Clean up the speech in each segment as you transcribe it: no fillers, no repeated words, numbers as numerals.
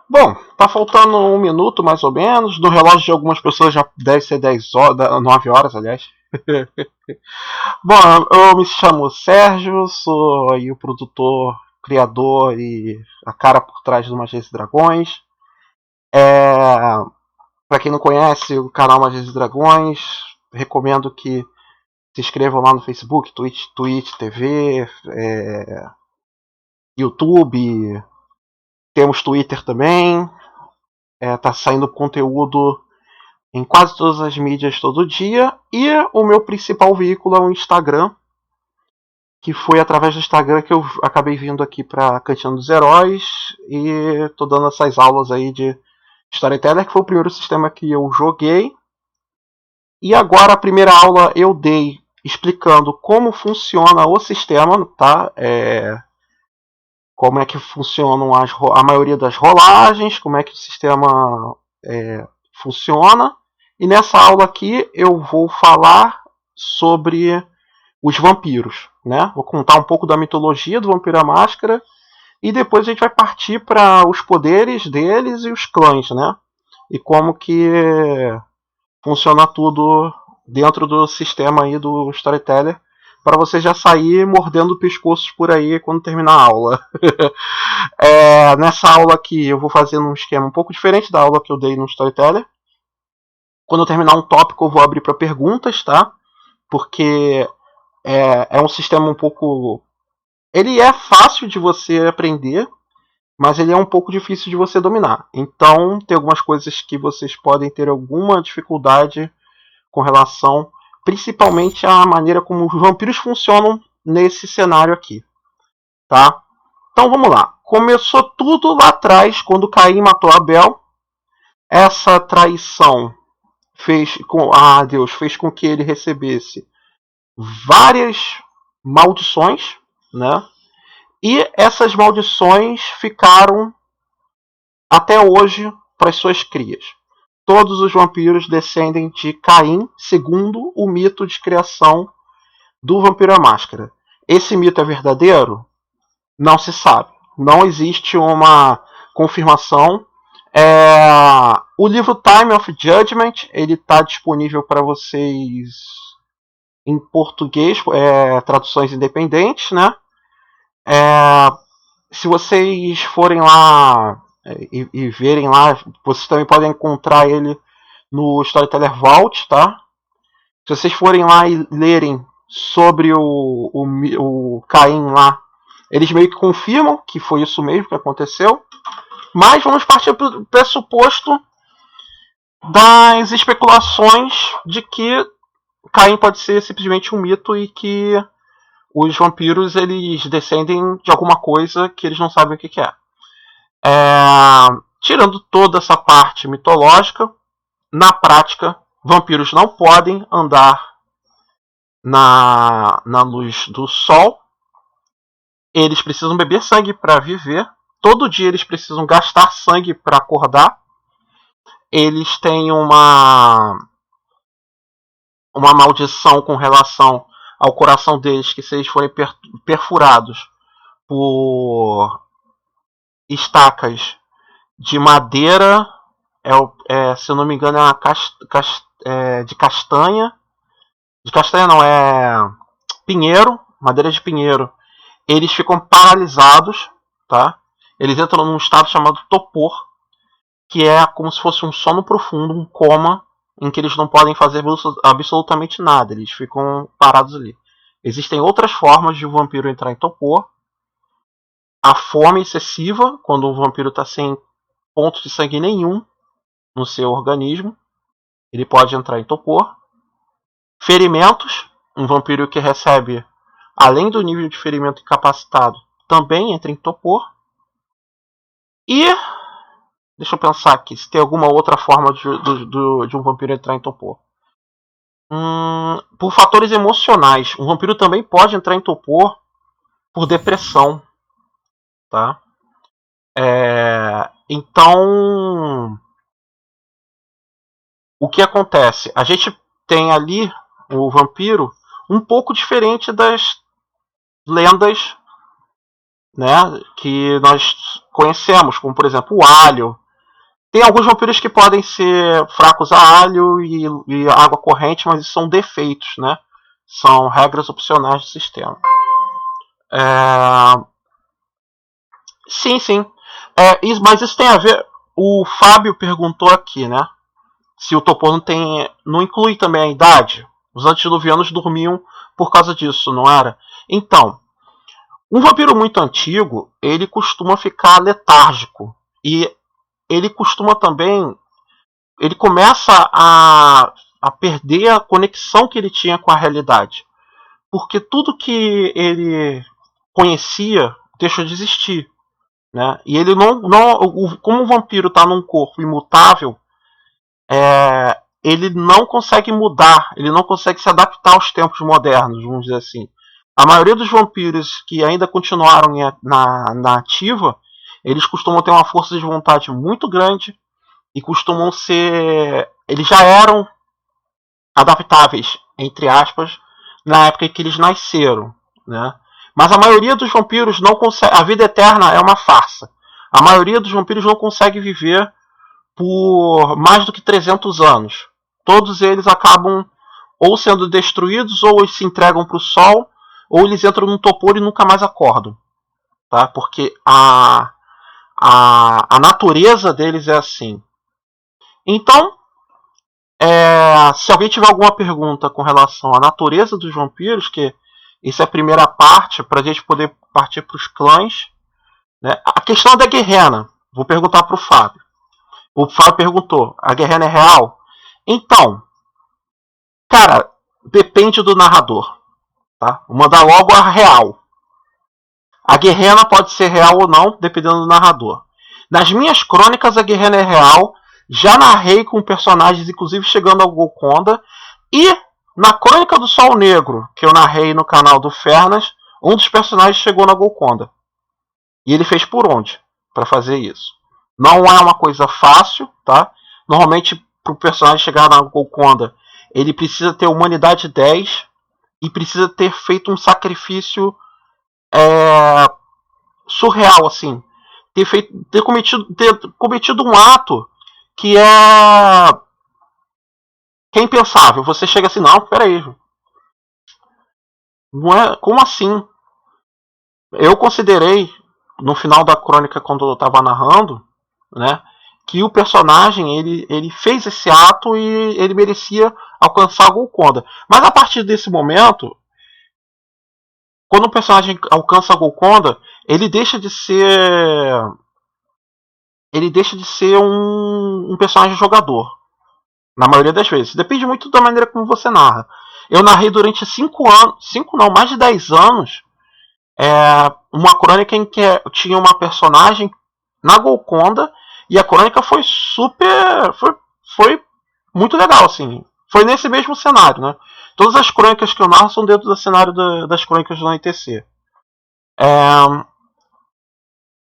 Bom, tá faltando 1 minuto mais ou menos. No relógio de algumas pessoas já deve ser 10 horas, 9 horas, aliás. Bom, eu me chamo Sérgio, sou aí o produtor, criador e a cara por trás do Magias e Dragões. Para quem não conhece o canal Magias e Dragões, recomendo que se inscrevam lá no Facebook, Twitch TV, YouTube, temos Twitter também. Tá saindo conteúdo em quase todas as mídias todo dia. E o meu principal veículo é o Instagram, que foi através do Instagram que eu acabei vindo aqui para Cantina dos Heróis e tô dando essas aulas aí de Storyteller, que foi o primeiro sistema que eu joguei. E agora a primeira aula eu dei explicando como funciona o sistema, tá? Como é que funcionam a maioria das rolagens, como é que o sistema funciona. E nessa aula aqui eu vou falar sobre os vampiros, né? Vou contar um pouco da mitologia do Vampiro à Máscara e depois a gente vai partir para os poderes deles e os clãs, né? E como que funciona tudo dentro do sistema aí do Storyteller para você já sair mordendo pescoços por aí quando terminar a aula. Nessa aula aqui eu vou fazer um esquema um pouco diferente da aula que eu dei no Storyteller. Quando eu terminar um tópico eu vou abrir para perguntas, tá? Porque é um sistema um pouco... Ele é fácil de você aprender, mas ele é um pouco difícil de você dominar. Então tem algumas coisas que vocês podem ter alguma dificuldade com relação, principalmente à maneira como os vampiros funcionam nesse cenário aqui, tá? Então vamos lá. Começou tudo lá atrás, quando Caim matou Abel. Essa traição Deus fez com que ele recebesse várias maldições, né? E essas maldições ficaram até hoje para as suas crias. Todos os vampiros descendem de Caim, segundo o mito de criação do Vampiro à Máscara. Esse mito é verdadeiro? Não se sabe. Não existe uma confirmação. O livro Time of Judgment ele está disponível para vocês em português, traduções independentes, né? Se vocês forem lá e verem lá, vocês também podem encontrar ele no Storyteller Vault, tá? Se vocês forem lá e lerem sobre o Caim lá, eles meio que confirmam que foi isso mesmo que aconteceu. Mas vamos partir do pressuposto das especulações de que Caim pode ser simplesmente um mito e que os vampiros eles descendem de alguma coisa que eles não sabem o que é. Tirando toda essa parte mitológica, na prática, vampiros não podem andar na luz do sol. Eles precisam beber sangue para viver. Todo dia eles precisam gastar sangue para acordar. Eles têm uma maldição com relação ao coração deles, que se eles forem perfurados por estacas de madeira, se eu não me engano, de castanha. De castanha não, pinheiro, madeira de pinheiro. Eles ficam paralisados, tá? Eles entram num estado chamado topor, que é como se fosse um sono profundo, um coma, em que eles não podem fazer absolutamente nada. Eles ficam parados ali. Existem outras formas de o vampiro entrar em topor. A fome excessiva, quando o vampiro está sem ponto de sangue nenhum no seu organismo, ele pode entrar em topor. Ferimentos, um vampiro que recebe, além do nível de ferimento incapacitado, também entra em topor. E deixa eu pensar aqui se tem alguma outra forma de um vampiro entrar em topor. Por fatores emocionais. Um vampiro também pode entrar em topor por depressão. Tá? Então, o que acontece? A gente tem ali o vampiro um pouco diferente das lendas, né, que nós conhecemos, como por exemplo o alho. Tem alguns vampiros que podem ser fracos a alho e água corrente, mas isso são defeitos, né? São regras opcionais do sistema. Sim, sim. Mas isso tem a ver. O Fábio perguntou aqui, né? Se o Topor não inclui também a idade. Os antediluvianos dormiam por causa disso, não era? Então, um vampiro muito antigo, ele costuma ficar letárgico. E ele costuma também. Ele começa a perder a conexão que ele tinha com a realidade. Porque tudo que ele conhecia deixou de existir. Né? E ele como o vampiro está num corpo imutável, ele não consegue mudar, ele não consegue se adaptar aos tempos modernos, vamos dizer assim. A maioria dos vampiros que ainda continuaram na ativa, eles costumam ter uma força de vontade muito grande e costumam ser. Eles já eram adaptáveis, entre aspas, na época em que eles nasceram. Né? Mas a maioria dos vampiros não consegue. A vida eterna é uma farsa. A maioria dos vampiros não consegue viver por mais do que 300 anos. Todos eles acabam ou sendo destruídos, ou eles se entregam para o sol, ou eles entram num topor e nunca mais acordam. Tá? Porque a natureza deles é assim. Então, se alguém tiver alguma pergunta com relação à natureza dos vampiros, que isso é a primeira parte, para a gente poder partir para os clãs. Né? A questão da guerrena, vou perguntar para o Fábio. O Fábio perguntou, a guerrena é real? Então, cara, depende do narrador. Tá? Vou mandar logo a real. A guerrena pode ser real ou não, dependendo do narrador. Nas minhas crônicas, a guerrena é real. Já narrei com personagens, inclusive chegando ao Golconda. E na Crônica do Sol Negro, que eu narrei no canal do Fernas, um dos personagens chegou na Golconda. E ele fez por onde para fazer isso? Não é uma coisa fácil, tá? Normalmente, para o personagem chegar na Golconda, ele precisa ter humanidade 10 e precisa ter feito um sacrifício surreal, assim. Ter cometido um ato que é impensável. Você chega assim, não, peraí. Não é, como assim? Eu considerei, no final da crônica, quando eu estava narrando, né, que o personagem ele fez esse ato e ele merecia alcançar a Golconda. Mas a partir desse momento, quando o personagem alcança a Golconda, ele deixa de ser um personagem jogador. Na maioria das vezes. Depende muito da maneira como você narra. Eu narrei durante 5 anos, 5 não, mais de 10 anos, uma crônica em que tinha uma personagem na Golconda e a crônica foi foi muito legal, assim. Foi nesse mesmo cenário, né? Todas as crônicas que eu narro são dentro do cenário das crônicas do NTC.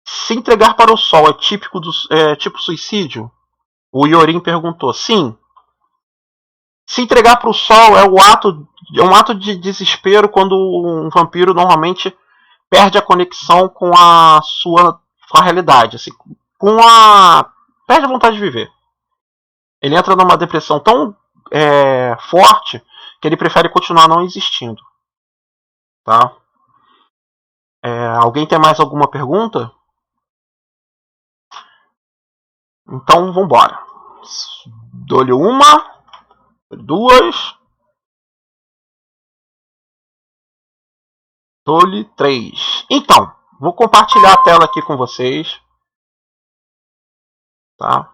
Se entregar para o sol é típico tipo suicídio? O Iorim perguntou. Sim. Se entregar para o sol é um ato de desespero quando um vampiro normalmente perde a conexão com a realidade, assim, perde a vontade de viver. Ele entra numa depressão tão forte que ele prefere continuar não existindo. Tá? Alguém tem mais alguma pergunta? Então vamos embora. Dou-lhe uma, duas, dou-lhe 3. Então, vou compartilhar a tela aqui com vocês. Tá?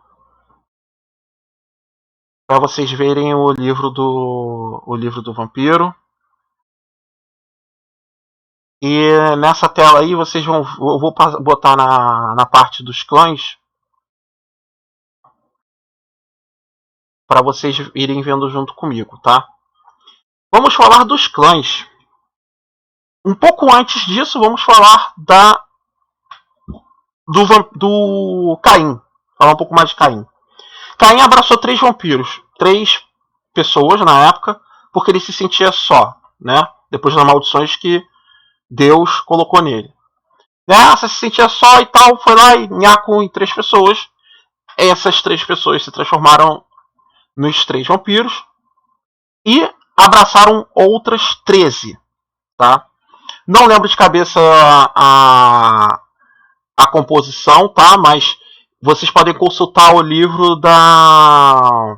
Para vocês verem o livro do vampiro. E nessa tela aí vocês eu vou botar na parte dos clãs para vocês irem vendo junto comigo, tá? Vamos falar dos clãs. Um pouco antes disso, vamos falar do Caim. Falar um pouco mais de Caim. Caim abraçou 3 vampiros, 3 pessoas na época, porque ele se sentia só, né? Depois das maldições que Deus colocou nele. Né? Você se sentia só e tal, foi lá e nhaco em 3 pessoas. Essas 3 pessoas se transformaram nos 3 vampiros e abraçaram outras 13, tá? Não lembro de cabeça a composição, tá? Mas vocês podem consultar o livro da...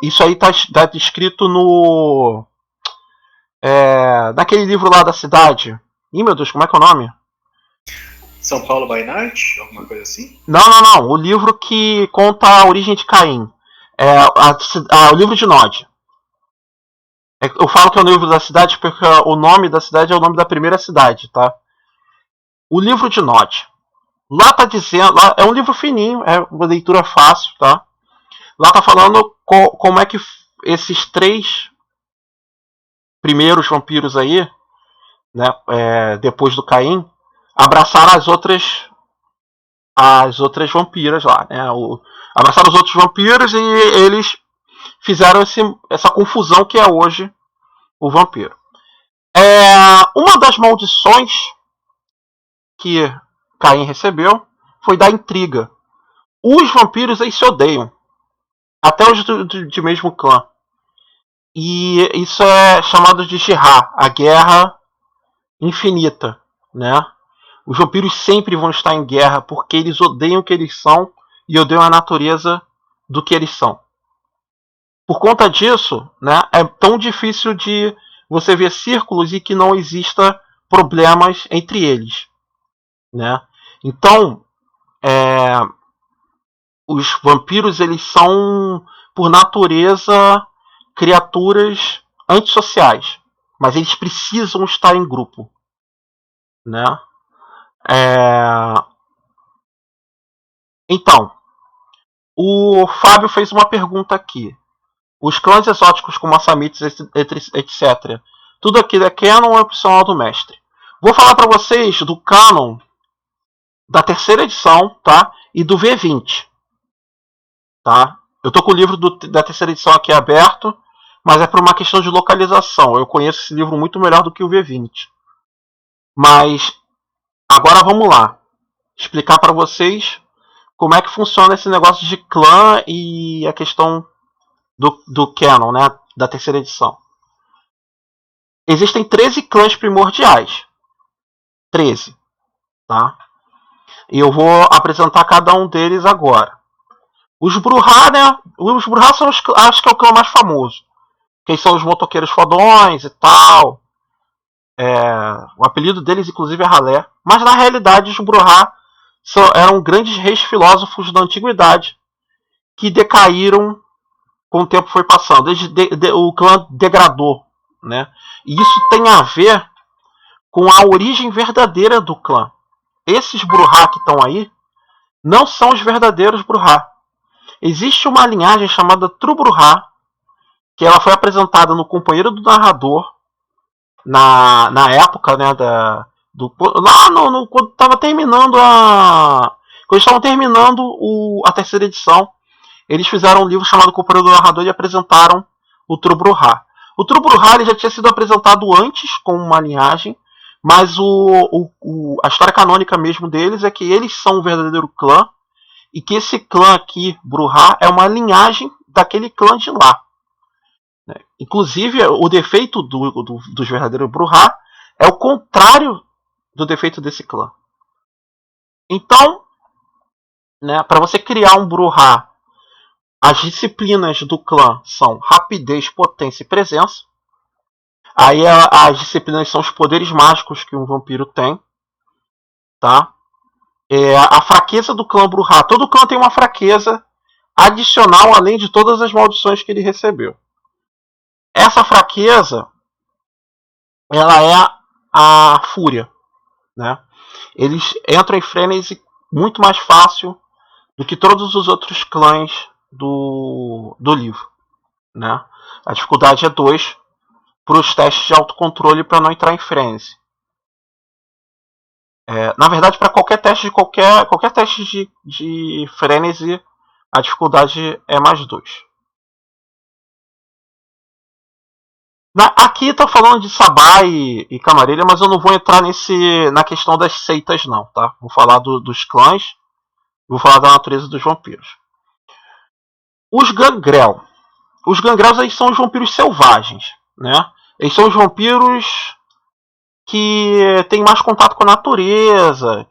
Isso aí tá descrito no... naquele livro lá da cidade. Ih, meu Deus, como é que é o nome? São Paulo by Night? Alguma coisa assim? Não. O livro que conta a origem de Caim. O livro de Nod. Eu falo que é o livro da cidade porque o nome da cidade é o nome da primeira cidade, tá? O livro de Nod. Lá tá dizendo... Lá, é um livro fininho, é uma leitura fácil, tá? Lá tá falando como é que esses 3 primeiros vampiros aí, né, depois do Caim, abraçaram as outras vampiras lá, né? Abraçaram os outros vampiros e eles fizeram essa confusão que é hoje o vampiro. Uma das maldições que Caim recebeu foi da intriga. Os vampiros eles se odeiam, até os de mesmo clã. E isso é chamado de Jihad, a guerra infinita, né? Os vampiros sempre vão estar em guerra porque eles odeiam o que eles são e odeiam a natureza do que eles são. Por conta disso, né, é tão difícil de você ver círculos e que não exista problemas entre eles, né? Então, os vampiros eles são, por natureza, criaturas antissociais, mas eles precisam estar em grupo, né? Então, o Fábio fez uma pergunta aqui. Os clãs exóticos como Assamites, etc. Tudo aquilo é canon ou é opcional do mestre? Vou falar para vocês do canon da terceira edição, tá? E do V20, tá? Eu tô com o livro da terceira edição aqui aberto, mas é por uma questão de localização. Eu conheço esse livro muito melhor do que o V20. Mas agora vamos lá, explicar para vocês como é que funciona esse negócio de clã e a questão do canon, né? Da terceira edição. Existem 13 clãs primordiais. 13, tá? E eu vou apresentar cada um deles agora. Os Bruhá, né? Os Bruhá são acho que é o clã mais famoso. Quem são os motoqueiros fodões e tal. O apelido deles, inclusive, é Ralé. Mas na realidade, os Bruhá eram grandes reis filósofos da antiguidade que decaíram com o tempo foi passando. O clã degradou, né? E isso tem a ver com a origem verdadeira do clã. Esses Bruhá que estão aí não são os verdadeiros Bruhá. Existe uma linhagem chamada Trubruhá, que ela foi apresentada no Companheiro do Narrador na época, né, lá quando estava terminando quando estavam terminando a terceira edição, eles fizeram um livro chamado Companheiro do Narrador e apresentaram o Trubruhá. O Trubruhá ele já tinha sido apresentado antes com uma linhagem, mas a história canônica mesmo deles é que eles são o verdadeiro clã e que esse clã aqui, Bruhá, é uma linhagem daquele clã de lá. Inclusive, o defeito dos verdadeiros Bruhá é o contrário do defeito desse clã. Então, né, para você criar um Bruhá, as disciplinas do clã são rapidez, potência e presença. Aí as disciplinas são os poderes mágicos que um vampiro tem, tá? A fraqueza do clã Bruhá. Todo clã tem uma fraqueza adicional além de todas as maldições que ele recebeu. Essa fraqueza, ela é a fúria, né? Eles entram em frenesi muito mais fácil do que todos os outros clãs do livro, né? A dificuldade é 2 para os testes de autocontrole para não entrar em frenesi. Na verdade, para qualquer teste de frenesi, a dificuldade é mais 2. Aqui tá falando de Sabá e Camarilha, mas eu não vou entrar na questão das seitas não, tá? Vou falar dos clãs, vou falar da natureza dos vampiros. Os Gangrel. Os Gangrels eles são os vampiros selvagens, né? Eles são os vampiros que têm mais contato com a natureza,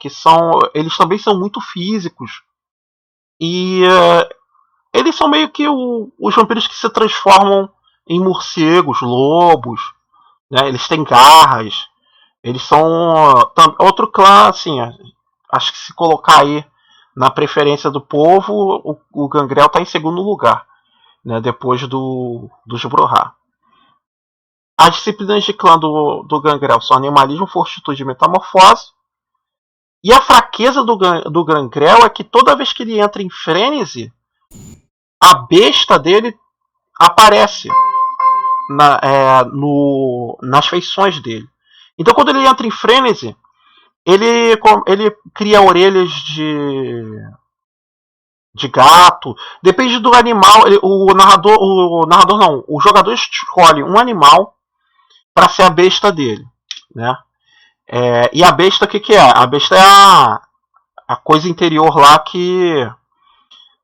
eles também são muito físicos. E eles são meio que os vampiros que se transformam em morcegos, lobos, né? Eles têm garras. Eles são outro clã, assim, acho que se colocar aí na preferência do povo, o Gangrel está em segundo lugar, né? Depois dos Brohá. As disciplinas de clã do Gangrel são animalismo, fortitude e metamorfose. E a fraqueza do Gangrel é que toda vez que ele entra em frenesi, a besta dele aparece nas feições dele. Então quando ele entra em frenesi, ele cria orelhas de gato. Depende do animal. O jogador escolhe um animal para ser a besta dele, né? E a besta, o que é? A besta é a coisa interior lá que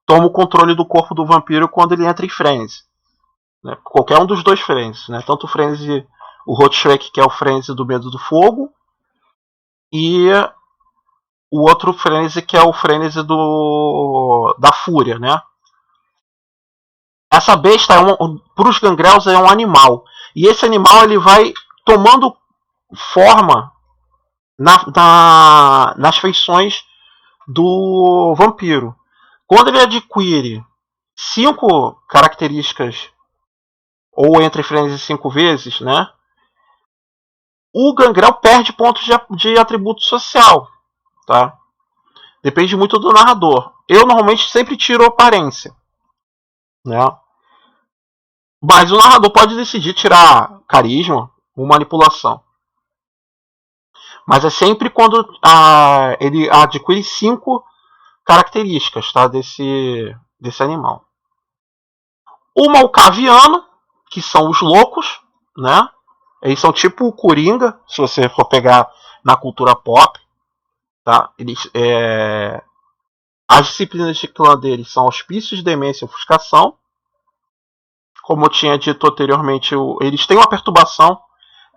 toma o controle do corpo do vampiro quando ele entra em frenesi, né? Qualquer um dos dois frenesi, né? Tanto o frenesi, o Rotshrek, que é o frenesi do medo do fogo, e o outro frenesi, que é o frenesi da fúria, né? Essa besta para os Gangrels é um animal, e esse animal ele vai tomando forma nas feições do vampiro. Quando ele adquire 5 características, ou entre frenesi 5 vezes, né? O Gangrel perde pontos de atributo social, tá? Depende muito do narrador. Eu normalmente sempre tiro aparência, né? Mas o narrador pode decidir tirar carisma ou manipulação. Mas é sempre quando ele adquire 5 características, tá? desse animal. O Malkaviano, que são os loucos, né? Eles são tipo o Coringa, se você for pegar na cultura pop, tá? As disciplinas de clã deles são auspícios, demência e ofuscação. Como eu tinha dito anteriormente, eles têm uma perturbação.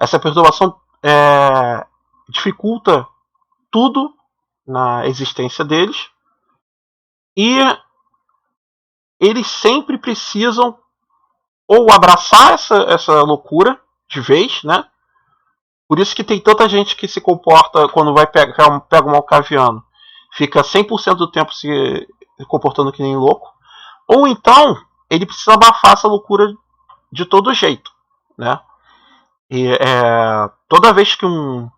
Essa perturbação dificulta tudo na existência deles. E eles sempre precisam ou abraçar essa loucura de vez, né? Por isso que tem tanta gente que se comporta quando pega um Malkaviano, fica 100% do tempo se comportando que nem louco. Ou então, ele precisa abafar essa loucura de todo jeito, né? E toda vez que um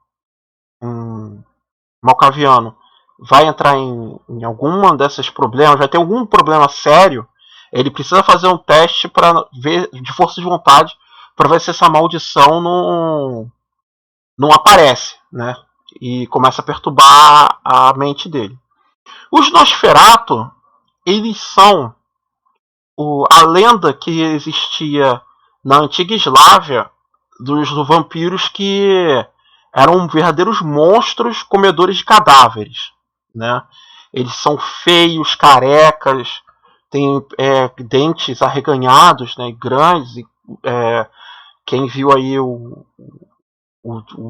Malkaviano vai entrar em alguma desses problemas, vai ter algum problema sério, ele precisa fazer um teste para ver de força de vontade para ver se essa maldição não aparece, né? E começa a perturbar a mente dele. Os Nosferatu, eles são a lenda que existia na antiga Eslávia dos vampiros que eram verdadeiros monstros comedores de cadáveres, né? Eles são feios, carecas, têm dentes arreganhados, né, grandes. Quem viu aí o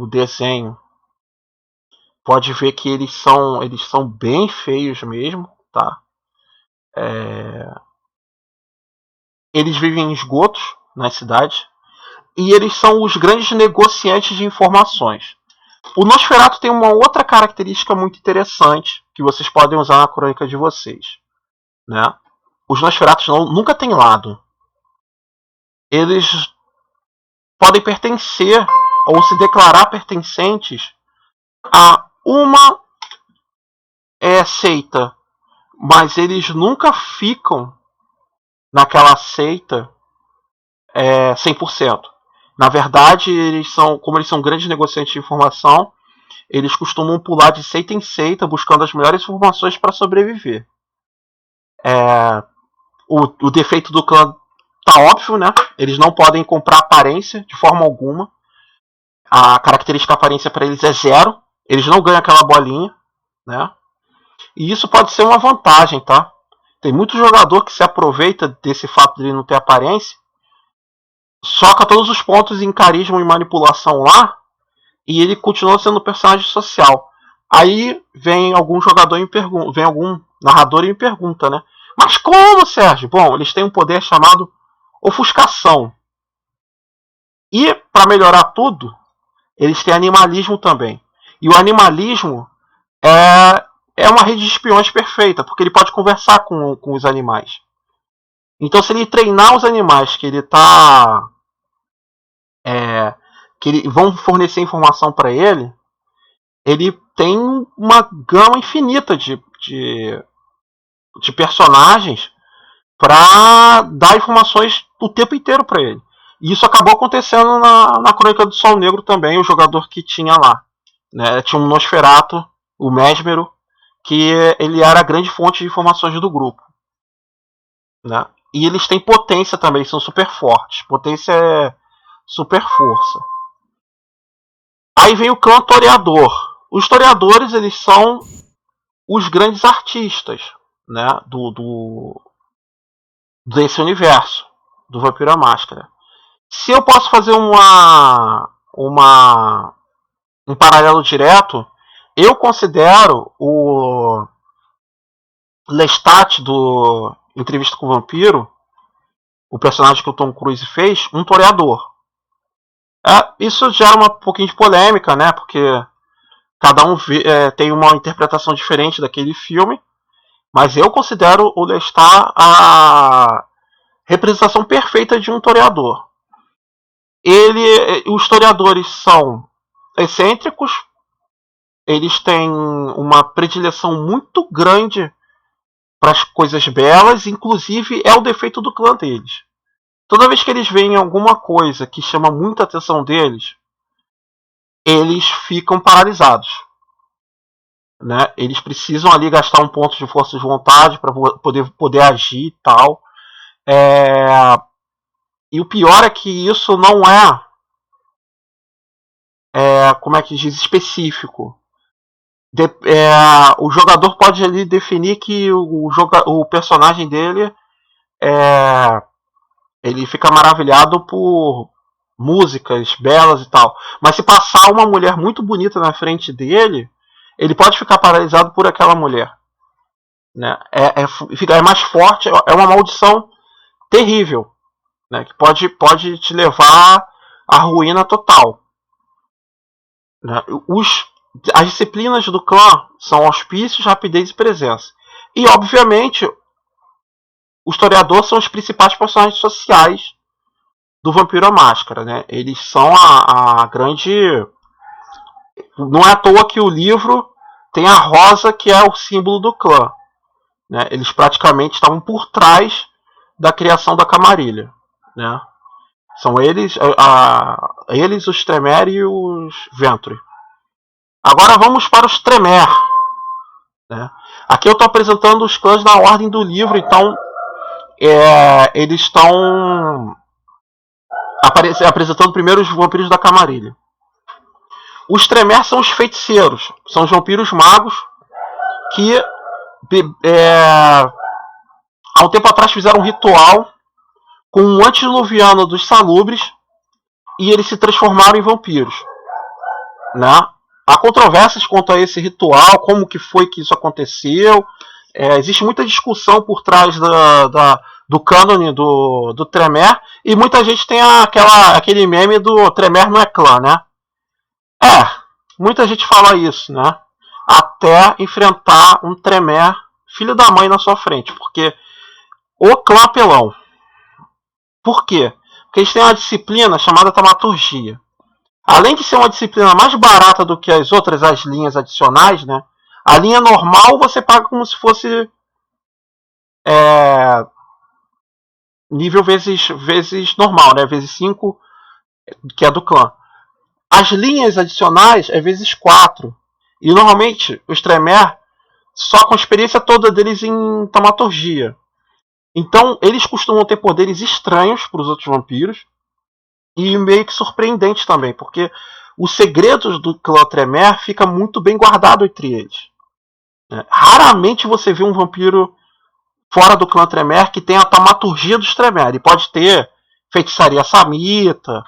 desenho pode ver que eles são bem feios mesmo, tá? Eles vivem em esgotos nas cidades e eles são os grandes negociantes de informações. O Nosferatu tem uma outra característica muito interessante que vocês podem usar na crônica de vocês, né? Os Nosferatus nunca têm lado. Eles podem pertencer ou se declarar pertencentes a uma seita, mas eles nunca ficam naquela seita 100%. Na verdade, como eles são grandes negociantes de informação, eles costumam pular de seita em seita buscando as melhores informações para sobreviver. O defeito do clã tá óbvio, né? Eles não podem comprar aparência de forma alguma. A característica aparência para eles é 0. Eles não ganham aquela bolinha, né? E isso pode ser uma vantagem, tá? Tem muito jogador que se aproveita desse fato de ele não ter aparência, soca todos os pontos em carisma e manipulação lá, e ele continua sendo um personagem social. Aí vem algum jogador e me pergunta, vem algum narrador e me pergunta, né? Mas como, Sérgio? Bom, eles têm um poder chamado ofuscação. E, para melhorar tudo, eles têm animalismo também. E o animalismo é uma rede de espiões perfeita, porque ele pode conversar com os animais. Então, se ele treinar os animais que ele está... que vão fornecer informação para ele, ele tem uma gama infinita de personagens para dar informações o tempo inteiro para ele. E isso acabou acontecendo na Crônica do Sol Negro também, o jogador que tinha lá. Né? Tinha um Nosferatu, o Mesmero, que ele era a grande fonte de informações do grupo. Né? E eles têm potência também, são super fortes. Potência é super força. Aí vem o clã Toreador. Os Toreadores, eles são os grandes artistas, né, desse universo do Vampiro à Máscara. Se eu posso fazer um paralelo direto, eu considero o Lestat do Entrevista com o Vampiro, o personagem que o Tom Cruise fez, um toreador. Isso gera um pouquinho de polêmica, né? Porque cada um tem uma interpretação diferente daquele filme. Mas eu considero o Lestat a representação perfeita de um toreador. Os toreadores são excêntricos. Eles têm uma predileção muito grande para as coisas belas. Inclusive é o defeito do clã deles. Toda vez que eles veem alguma coisa que chama muita atenção deles, eles ficam paralisados. Né? Eles precisam ali gastar um ponto de força de vontade para poder agir e tal. E o pior é que isso não como é que diz, específico. O jogador pode ali definir que o personagem dele ele fica maravilhado por músicas belas e tal. Mas se passar uma mulher muito bonita na frente dele, ele pode ficar paralisado por aquela mulher. Né? É mais forte, é uma maldição terrível, né? Que pode te levar à ruína total. Né? As disciplinas do clã são auspícios, rapidez e presença. E, obviamente, os toreadores são os principais personagens sociais do Vampiro à Máscara. Né? Eles são a grande... Não é à toa que o livro tem a rosa, que é o símbolo do clã. Né? Eles praticamente estavam por trás da criação da Camarilha. Né? São eles, os Tremere e os Ventrue. Agora vamos para os Tremere. Né? Aqui eu estou apresentando os clãs na ordem do livro, então eles estão apresentando primeiro os vampiros da Camarilha. Os Tremere são os feiticeiros, são os vampiros magos que há um tempo atrás fizeram um ritual com um antediluviano dos salubres e eles se transformaram em vampiros. Né? Há controvérsias quanto a esse ritual, como que foi que isso aconteceu. Existe muita discussão por trás do cânone do Tremere, e muita gente tem aquele meme do Tremere não é clã, né? Muita gente fala isso, né? Até enfrentar um Tremere filho da mãe na sua frente, porque o clã apelão. Por quê? Porque eles têm uma disciplina chamada taumaturgia. Além de ser uma disciplina mais barata do que as outras, as linhas adicionais, né? A linha normal você paga como se fosse nível vezes normal, né? Vezes 5, que é do clã. As linhas adicionais é vezes 4. E normalmente os Tremere só com a experiência toda deles em taumaturgia. Então, eles costumam ter poderes estranhos para os outros vampiros e meio que surpreendentes também, porque os segredos do clã Tremere fica muito bem guardado entre eles. Raramente você vê um vampiro fora do clã Tremere que tem a taumaturgia dos Tremere. Ele pode ter feitiçaria samita,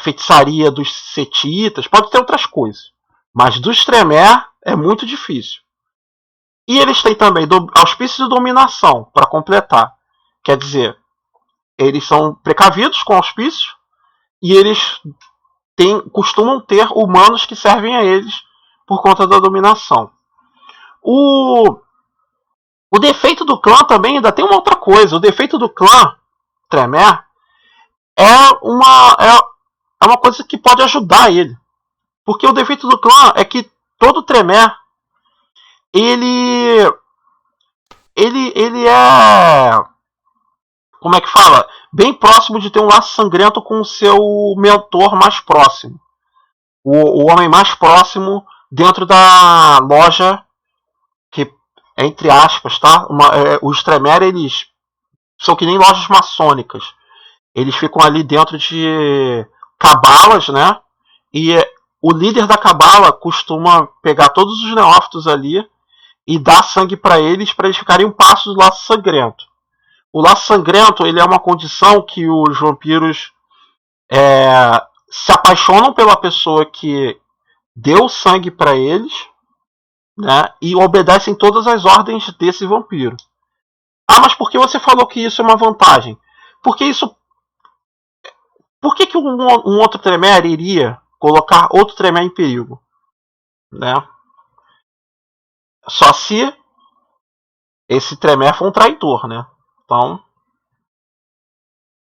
feitiçaria dos setitas, pode ter outras coisas. Mas dos Tremere é muito difícil. E eles têm também auspícios de dominação, para completar. Quer dizer, eles são precavidos com auspícios e eles costumam ter humanos que servem a eles por conta da dominação. O defeito do clã também ainda tem uma outra coisa. O defeito do clã Tremere é uma coisa que pode ajudar ele. Porque o defeito do clã é que todo Tremere ele é, como é que fala? Bem próximo de ter um laço sangrento com o seu mentor mais próximo. O homem mais próximo dentro da loja, que, entre aspas, tá? Os Tremere, eles são que nem lojas maçônicas. Eles ficam ali dentro de cabalas, né? E o líder da cabala costuma pegar todos os neófitos ali e dar sangue para eles ficarem um passo do laço sangrento. O laço sangrento ele é uma condição que os vampiros se apaixonam pela pessoa que deu sangue para eles, né, e obedecem todas as ordens desse vampiro. Ah, mas por que você falou que isso é uma vantagem? Porque isso... Por que um outro Tremere iria colocar outro Tremere em perigo? Né? Só se esse Tremere for um traidor, né?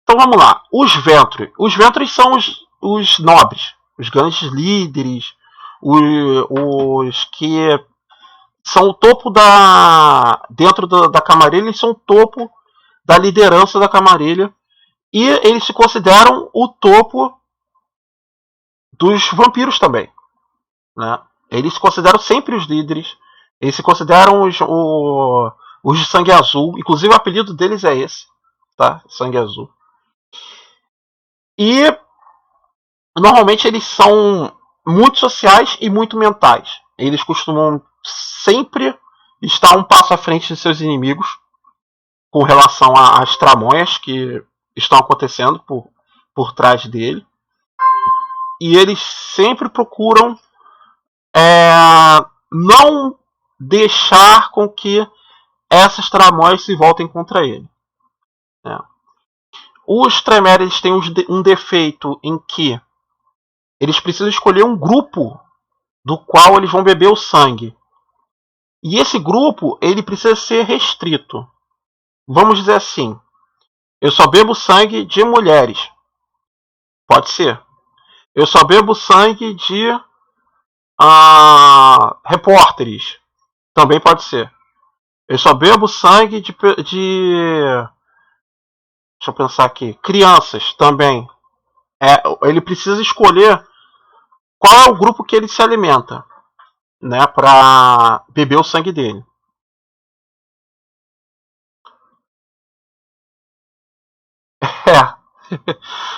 Então vamos lá. Os Venturi são os nobres, os grandes líderes, os que são o topo dentro da camarilha, eles são o topo da liderança da camarilha e eles se consideram o topo dos vampiros também, né? Eles se consideram sempre os líderes, eles se consideram os de sangue azul, inclusive o apelido deles é esse, tá? Sangue azul. E normalmente eles são muito sociais e muito mentais. Eles costumam sempre estar um passo à frente de seus inimigos com relação às tramóias que estão acontecendo por trás dele. E eles sempre procuram não deixar com que essas tramóias se voltem contra ele. Os Tremere eles têm um defeito em que eles precisam escolher um grupo do qual eles vão beber o sangue. E esse grupo ele precisa ser restrito. Vamos dizer assim, eu só bebo sangue de mulheres. Pode ser. Eu só bebo sangue de repórteres. Também pode ser. Eu só bebo sangue de deixa eu pensar aqui. Crianças também. Ele precisa escolher qual é o grupo que ele se alimenta, né, para beber o sangue dele.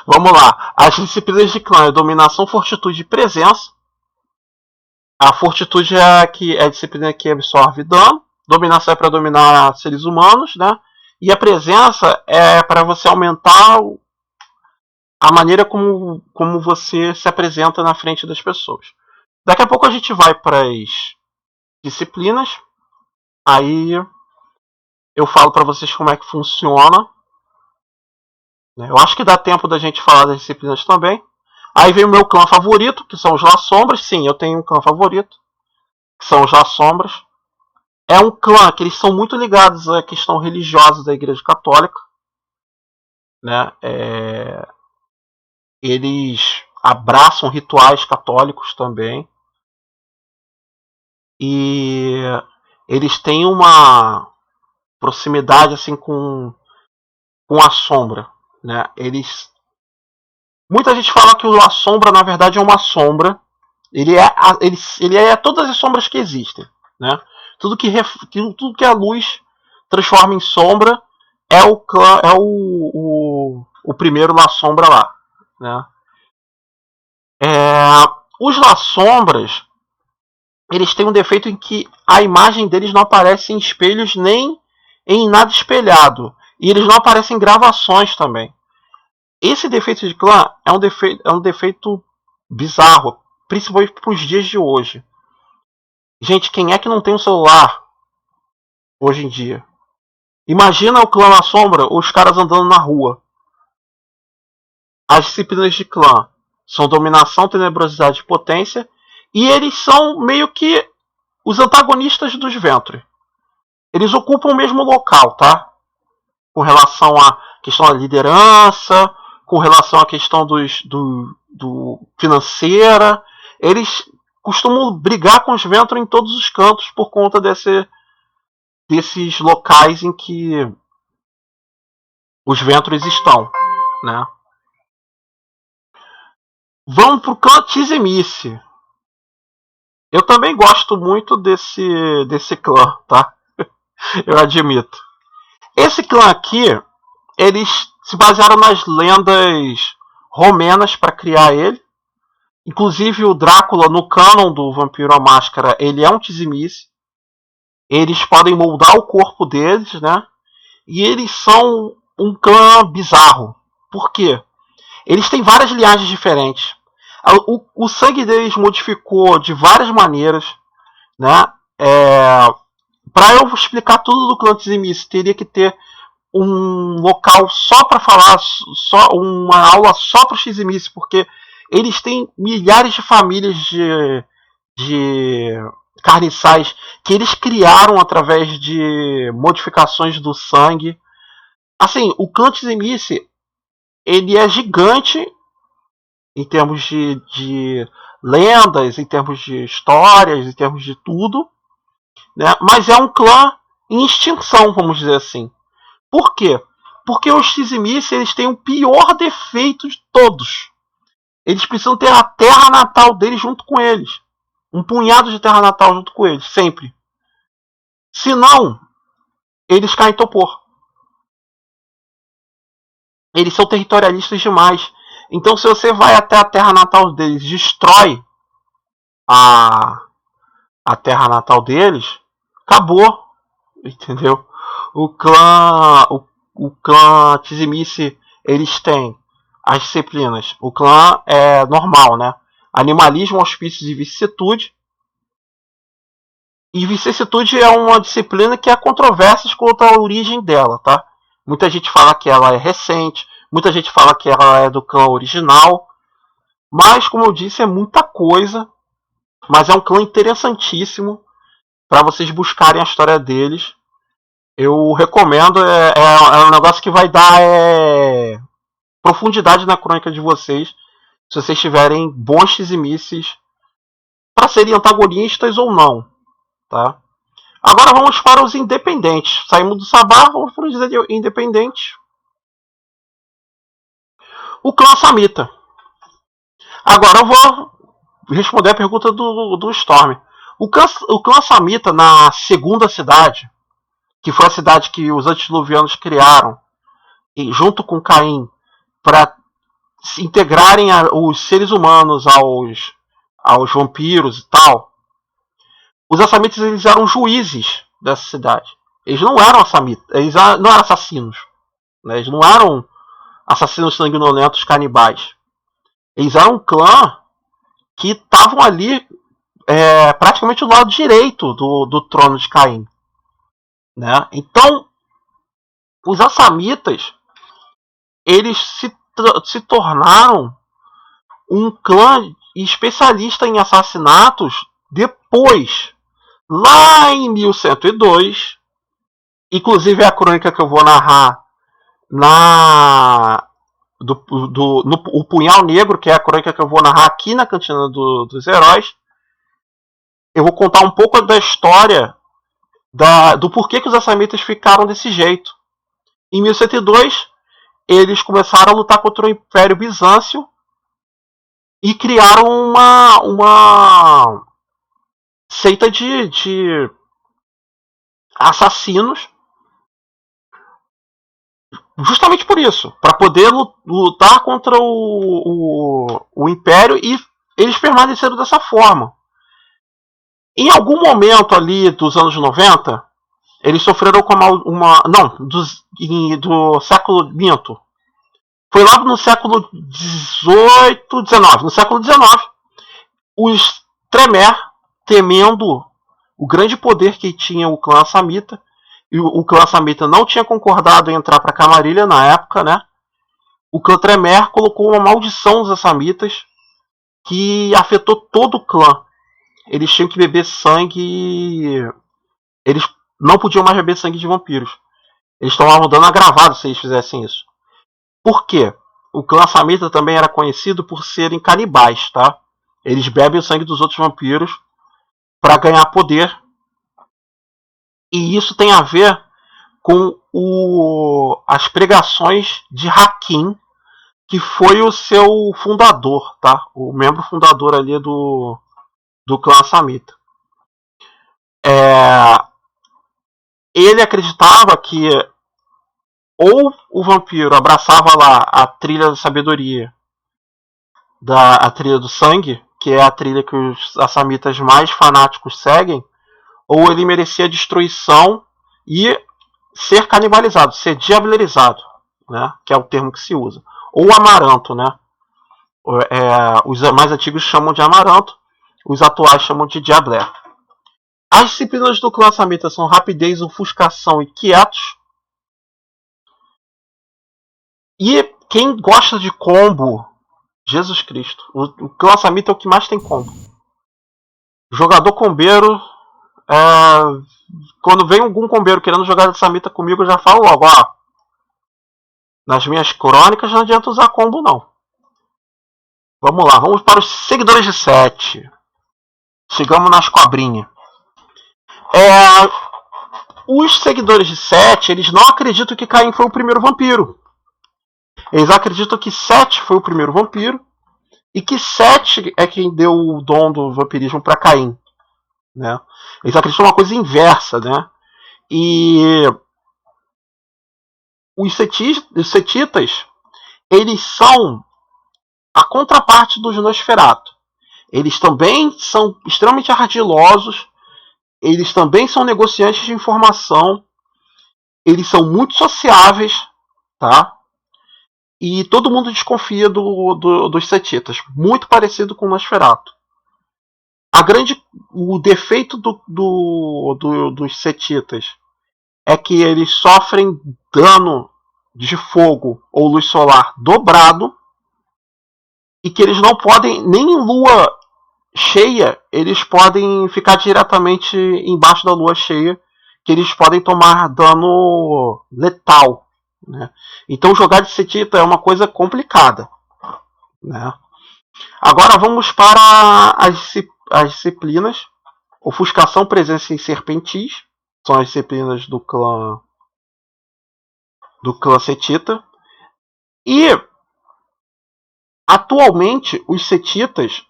Vamos lá. As disciplinas de clã é dominação, fortitude e presença. A fortitude é a disciplina que absorve dano. Dominação é para dominar seres humanos, né? E a presença é para você aumentar a maneira como você se apresenta na frente das pessoas. Daqui a pouco a gente vai para as disciplinas. Aí eu falo para vocês como é que funciona. Eu acho que dá tempo da gente falar das disciplinas também. Aí vem o meu clã favorito, que são os La Sombras. Sim, eu tenho um clã favorito, que são os La Sombras. É um clã que eles são muito ligados à questão religiosa da Igreja Católica, né? Eles abraçam rituais católicos também. E eles têm uma proximidade assim com a sombra, né? Muita gente fala que a sombra na verdade é uma sombra. Ele é todas as sombras que existem, né? Tudo que a luz transforma em sombra, é o clã, é o primeiro La Sombra lá, né? Os La Sombras, eles têm um defeito em que a imagem deles não aparece em espelhos nem em nada espelhado. E eles não aparecem em gravações também. Esse defeito de clã é um defeito bizarro, principalmente para os dias de hoje. Gente, quem é que não tem um celular hoje em dia? Imagina o clã na sombra, os caras andando na rua. As disciplinas de clã são dominação, tenebrosidade e potência. E eles são meio que os antagonistas dos Ventre. Eles ocupam o mesmo local, tá? Com relação à questão da liderança, com relação à questão do financeira. Eles costumam brigar com os Ventre em todos os cantos por conta desses locais em que os Ventures estão, né? Vamos pro clã Tizimice. Eu também gosto muito desse clã, tá? Eu admito. Esse clã aqui, eles se basearam nas lendas romenas para criar ele. Inclusive o Drácula no canon do Vampiro à Máscara, ele é um Tizimice. Eles podem moldar o corpo deles, né? E eles são um clã bizarro. Por quê? Eles têm várias linhagens diferentes. O sangue deles modificou de várias maneiras, né? Para eu explicar tudo do clã Tizimice, teria que ter um local só para falar, só uma aula só para os Tizimice, porque eles têm milhares de famílias de carniçais que eles criaram através de modificações do sangue. Assim, o clã Tizimice, ele é gigante em termos de lendas, em termos de histórias, em termos de tudo, né? Mas é um clã em extinção, vamos dizer assim. Por quê? Porque os Tizimice, eles têm o pior defeito de todos. Eles precisam ter a terra natal deles junto com eles. Um punhado de terra natal junto com eles, sempre. Senão, eles caem em topor. Eles são territorialistas demais. Então, se você vai até a terra natal deles, destrói a terra natal deles, acabou. Entendeu? O clã Tizimice, eles têm as disciplinas. O clã é normal, né? Animalismo, auspícios e vicissitude. E vicissitude é uma disciplina que há controvérsias quanto à origem dela, tá? Muita gente fala que ela é recente, muita gente fala que ela é do clã original. Mas, como eu disse, é muita coisa. Mas é um clã interessantíssimo para vocês buscarem a história deles. Eu recomendo, é um negócio que vai dar profundidade na crônica de vocês, se vocês tiverem bons Tizimices para serem antagonistas ou não, tá? Agora vamos para os independentes. Saímos do Sabá, vamos para os independentes. O clã Samita. Agora eu vou responder a pergunta do Storm. O clã Samita, na segunda cidade, que foi a cidade que os antediluvianos criaram, e junto com Caim, para se integrarem os seres humanos aos vampiros e tal, os assamitas, eles eram juízes dessa cidade. Eles não eram assamitas, eles não eram assassinos, né? Eles não eram assassinos sanguinolentos canibais. Eles eram um clã que estavam ali praticamente do lado direito do trono de Caim, né? Então, os assamitas, eles se tornaram um clã especialista em assassinatos depois, lá em 1102. Inclusive, a crônica que eu vou narrar no O Punhal Negro, que é a crônica que eu vou narrar aqui na Cantina dos Heróis, eu vou contar um pouco da história do porquê que os assamitas ficaram desse jeito. Em 1102, eles começaram a lutar contra o Império Bizâncio e criaram uma seita de assassinos justamente por isso, para poder lutar contra o Império, e eles permaneceram dessa forma. Em algum momento ali dos anos 90, eles sofreram com do século minto. Foi lá no século 18, 19. No século 19, os Tremere, temendo o grande poder que tinha o clã Samita, e o clã Samita não tinha concordado em entrar para Camarilla na época, né? O clã Tremere colocou uma maldição nos Assamitas que afetou todo o clã. Eles tinham que beber sangue. Eles não podiam mais beber sangue de vampiros. Eles tomavam dano agravado se eles fizessem isso. Por quê? O clã Samita também era conhecido por serem canibais, tá? Eles bebem o sangue dos outros vampiros para ganhar poder. E isso tem a ver com as pregações de Hakim, que foi o seu fundador, tá? O membro fundador ali do clã Samita. Ele acreditava que ou o vampiro abraçava lá a trilha da sabedoria, a trilha do sangue, que é a trilha que os assamitas mais fanáticos seguem, ou ele merecia destruição e ser canibalizado, ser diablerizado, né? Que é o termo que se usa. Ou amaranto, né? Os mais antigos chamam de amaranto, os atuais chamam de diablé. As disciplinas do clã Samita são rapidez, ofuscação e quietos. E quem gosta de combo, Jesus Cristo, o clã Samita é o que mais tem combo. Jogador combeiro, quando vem algum combeiro querendo jogar de Samita comigo, eu já falo logo, ó, nas minhas crônicas não adianta usar combo não. Vamos lá, vamos para os seguidores de Sete. Chegamos nas cobrinhas. Os seguidores de Sete, eles não acreditam que Caim foi o primeiro vampiro. Eles acreditam que Sete foi o primeiro vampiro e que Sete é quem deu o dom do vampirismo para Caim, né? Eles acreditam uma coisa inversa, né? E os setitas, eles são a contraparte dos Nosferatu. Eles também são extremamente ardilosos, eles também são negociantes de informação, eles são muito sociáveis, tá? E todo mundo desconfia dos setitas, muito parecido com o Nosferatu. O defeito dos setitas é que eles sofrem dano de fogo ou luz solar dobrado, e que eles não podem, nem em lua cheia, eles podem ficar diretamente embaixo da lua cheia, que eles podem tomar dano letal, né? Então jogar de setita é uma coisa complicada, né? Agora vamos para as disciplinas. Ofuscação, presença em serpentis, são as disciplinas do clã setita. E atualmente os setitas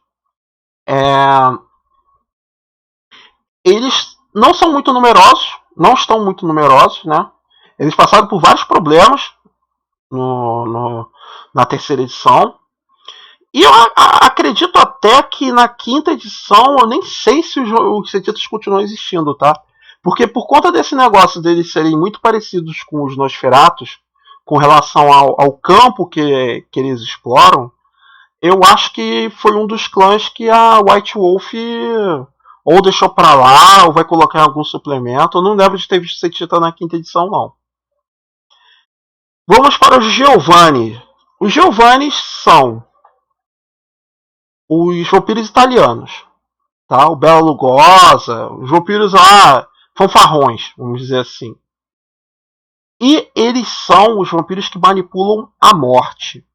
eles não são muito numerosos, não estão muito numerosos, né? Eles passaram por vários problemas na terceira edição. E eu acredito até que na quinta edição, eu nem sei se os setitas continuam existindo, tá? Porque por conta desse negócio deles serem muito parecidos com os Nosferatus, com relação ao campo que eles exploram, eu acho que foi um dos clãs que a White Wolf ou deixou pra lá, ou vai colocar em algum suplemento. Eu não lembro de ter visto setita na quinta edição, não. Vamos para os Giovanni. Os Giovanni são os vampiros italianos, tá? O Bela Lugosa, os vampiros lá, fanfarrões, vamos dizer assim. E eles são os vampiros que manipulam a morte.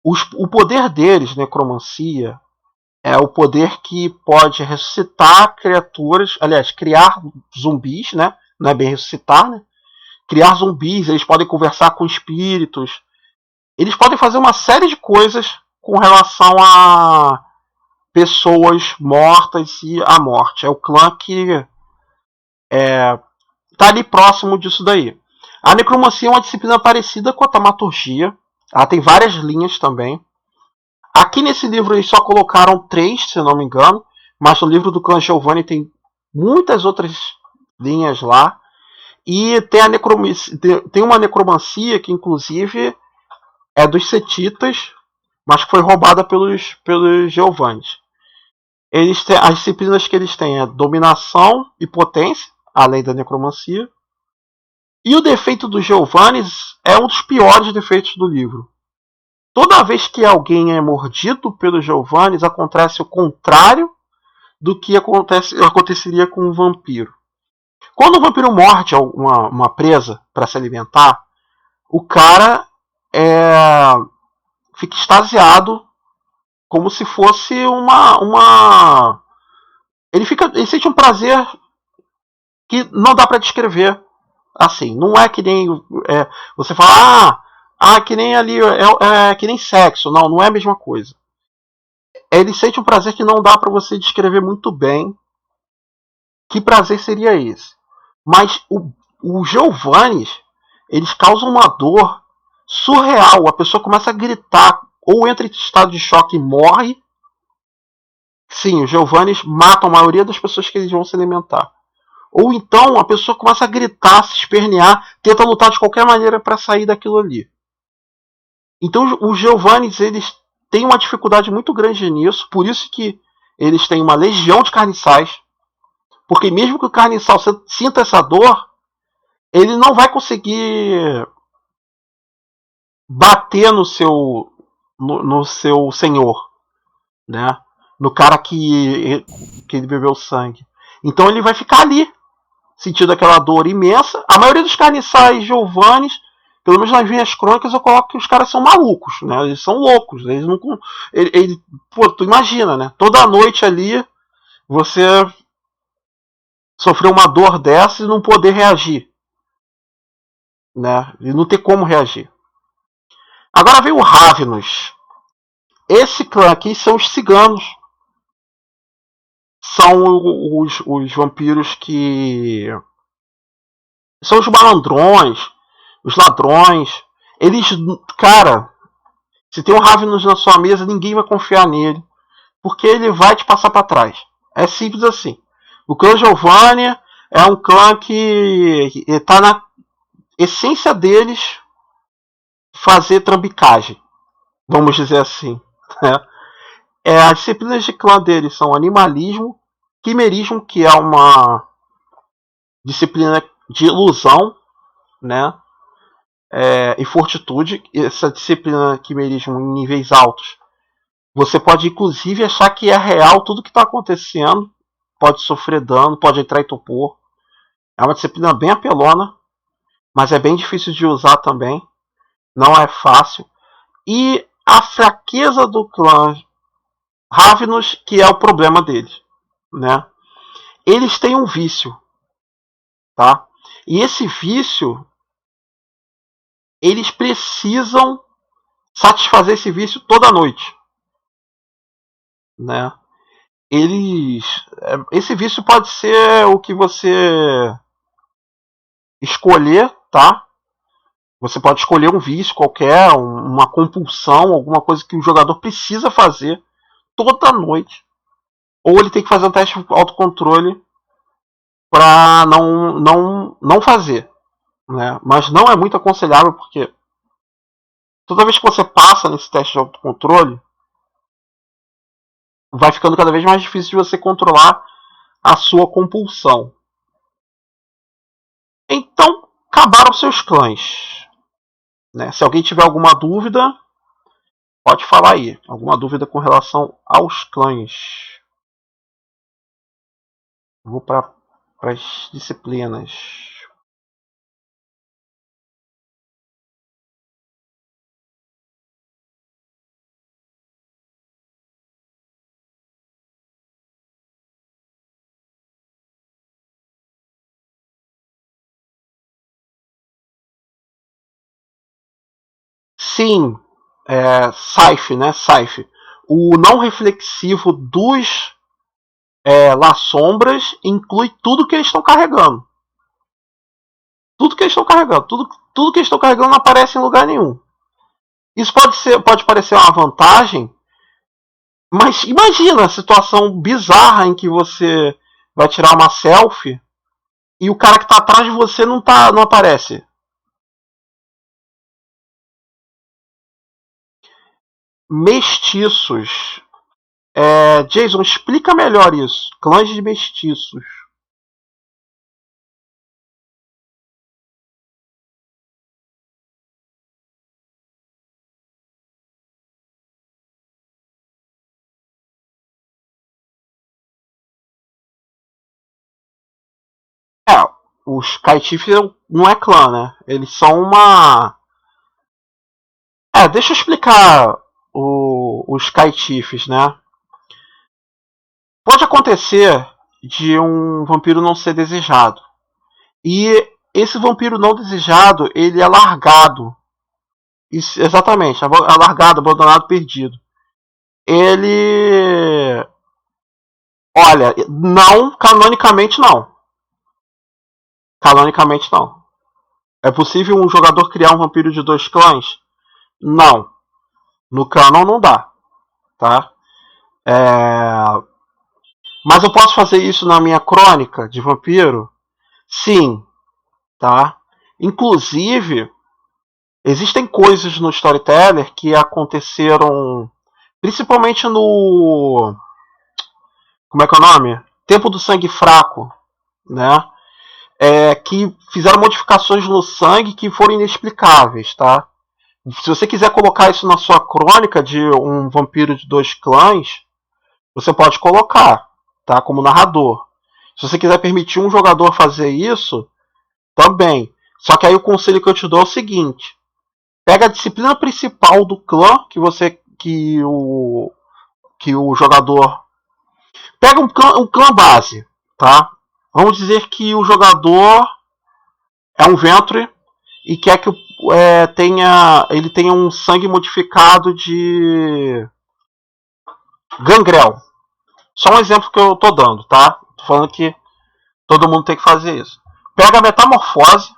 O poder deles, necromancia, é o poder que pode ressuscitar criaturas, aliás, criar zumbis, né? Não é bem ressuscitar, né? Criar zumbis, eles podem conversar com espíritos, eles podem fazer uma série de coisas com relação a pessoas mortas e a morte. É o clã que tá ali próximo disso daí. A necromancia é uma disciplina parecida com a taumaturgia. Ela tem várias linhas também. Aqui nesse livro eles só colocaram 3, se não me engano. Mas no livro do clã Giovanni tem muitas outras linhas lá. E tem, tem uma necromancia que inclusive é dos setitas, mas que foi roubada pelos Giovannis. As disciplinas que eles têm é dominação e potência, além da necromancia. E o defeito dos Giovannis é um dos piores defeitos do livro. Toda vez que alguém é mordido pelos Giovannis, acontece o contrário do que aconteceria com um vampiro. Quando o vampiro morde uma presa para se alimentar, o cara fica extasiado, como se fosse ele sente um prazer que não dá para descrever. Assim, não é que nem você fala, que nem ali que nem sexo. Não, não é a mesma coisa. Ele sente um prazer que não dá para você descrever muito bem. Que prazer seria esse? Mas o Giovannis, eles causam uma dor surreal. A pessoa começa a gritar, ou entra em estado de choque e morre. Sim, os Giovannis matam a maioria das pessoas que eles vão se alimentar. Ou então a pessoa começa a gritar, se espernear, tenta lutar de qualquer maneira para sair daquilo ali. Então os Giovannis, eles têm uma dificuldade muito grande nisso, por isso que eles têm uma legião de carniçais. Porque mesmo que o carniçal sinta essa dor, ele não vai conseguir bater no seu senhor, né? No cara que ele bebeu sangue. Então ele vai ficar ali, sentindo aquela dor imensa. A maioria dos carniçais Giovannis, pelo menos nas minhas crônicas, eu coloco que os caras são malucos, né? Eles são loucos. Eles não, pô, tu imagina, né? Toda noite ali, você sofrer uma dor dessa e não poder reagir, né? E não ter como reagir. Agora vem o Ravenous. Esse clã aqui são os ciganos. São os vampiros que são os malandrões, os ladrões. Eles, cara, se tem um Ravenous na sua mesa, ninguém vai confiar nele, porque ele vai te passar para trás. É simples assim. O clã Giovanni é um clã que está na essência deles fazer trambicagem, vamos dizer assim. Né? As disciplinas de clã deles são animalismo, quimerismo, que é uma disciplina de ilusão, né? E fortitude. Essa disciplina quimerismo em níveis altos, você pode inclusive achar que é real tudo que está acontecendo, pode sofrer dano, pode entrar em torpor. É uma disciplina bem apelona, mas é bem difícil de usar também. Não é fácil. E a fraqueza do clã Ravenous, que é o problema deles, né? Eles têm um vício, tá? E esse vício, eles precisam satisfazer esse vício toda noite, né? Esse vício pode ser o que você escolher, tá? Você pode escolher um vício qualquer, uma compulsão, alguma coisa que o jogador precisa fazer toda noite. Ou ele tem que fazer um teste de autocontrole para não fazer. Né? Mas não é muito aconselhável, porque toda vez que você passa nesse teste de autocontrole, vai ficando cada vez mais difícil de você controlar a sua compulsão. Então, acabaram seus clãs. Né? Se alguém tiver alguma dúvida, pode falar aí. Alguma dúvida com relação aos clãs? Vou para as disciplinas. Sim, Scythe, né? Scythe. O não reflexivo dos Las Sombras inclui tudo que eles estão carregando. Tudo que eles estão carregando. Tudo que eles estão carregando não aparece em lugar nenhum. Isso pode parecer uma vantagem, mas imagina a situação bizarra em que você vai tirar uma selfie e o cara que está atrás de você não aparece. Mestiços. Jason, explica melhor isso. Clãs de mestiços. Os Kaitif não é clã, né? Eles são uma. Deixa eu explicar os Kaitifs, né? Pode acontecer de um vampiro não ser desejado. E esse vampiro não desejado, ele é largado. Isso, exatamente, largado, abandonado, perdido. Ele. Olha, não, canonicamente não. Canonicamente não. É possível um jogador criar um vampiro de 2 clãs? Não. No canon não dá. Tá? Mas eu posso fazer isso na minha crônica de vampiro? Sim. Tá? Inclusive, existem coisas no Storyteller que aconteceram principalmente no. Como é que é o nome? Tempo do Sangue Fraco. Né? Que fizeram modificações no sangue que foram inexplicáveis. Tá? Se você quiser colocar isso na sua crônica de um vampiro de 2 clãs, você pode colocar, tá? Como narrador. Se você quiser permitir um jogador fazer isso, também. Só que aí o conselho que eu te dou é o seguinte: pega a disciplina principal do clã que o jogador pega um clã base, tá? Vamos dizer que o jogador é um Ventre e quer que ele tenha um sangue modificado de Gangrel. Só um exemplo que eu tô dando, tá? Tô falando que todo mundo tem que fazer isso. Pega a metamorfose,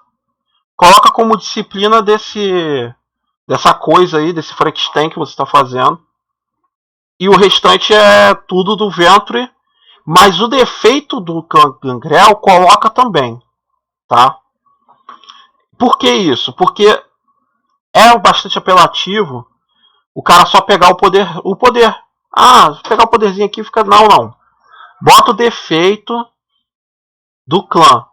coloca como disciplina dessa coisa aí, desse Frankenstein que você está fazendo. E o restante é tudo do Ventre, mas o defeito do Gangrel coloca também, tá? Por que isso? Porque é bastante apelativo o cara só pegar o poder. Pegar o poderzinho aqui fica. Não. Bota o defeito do clã.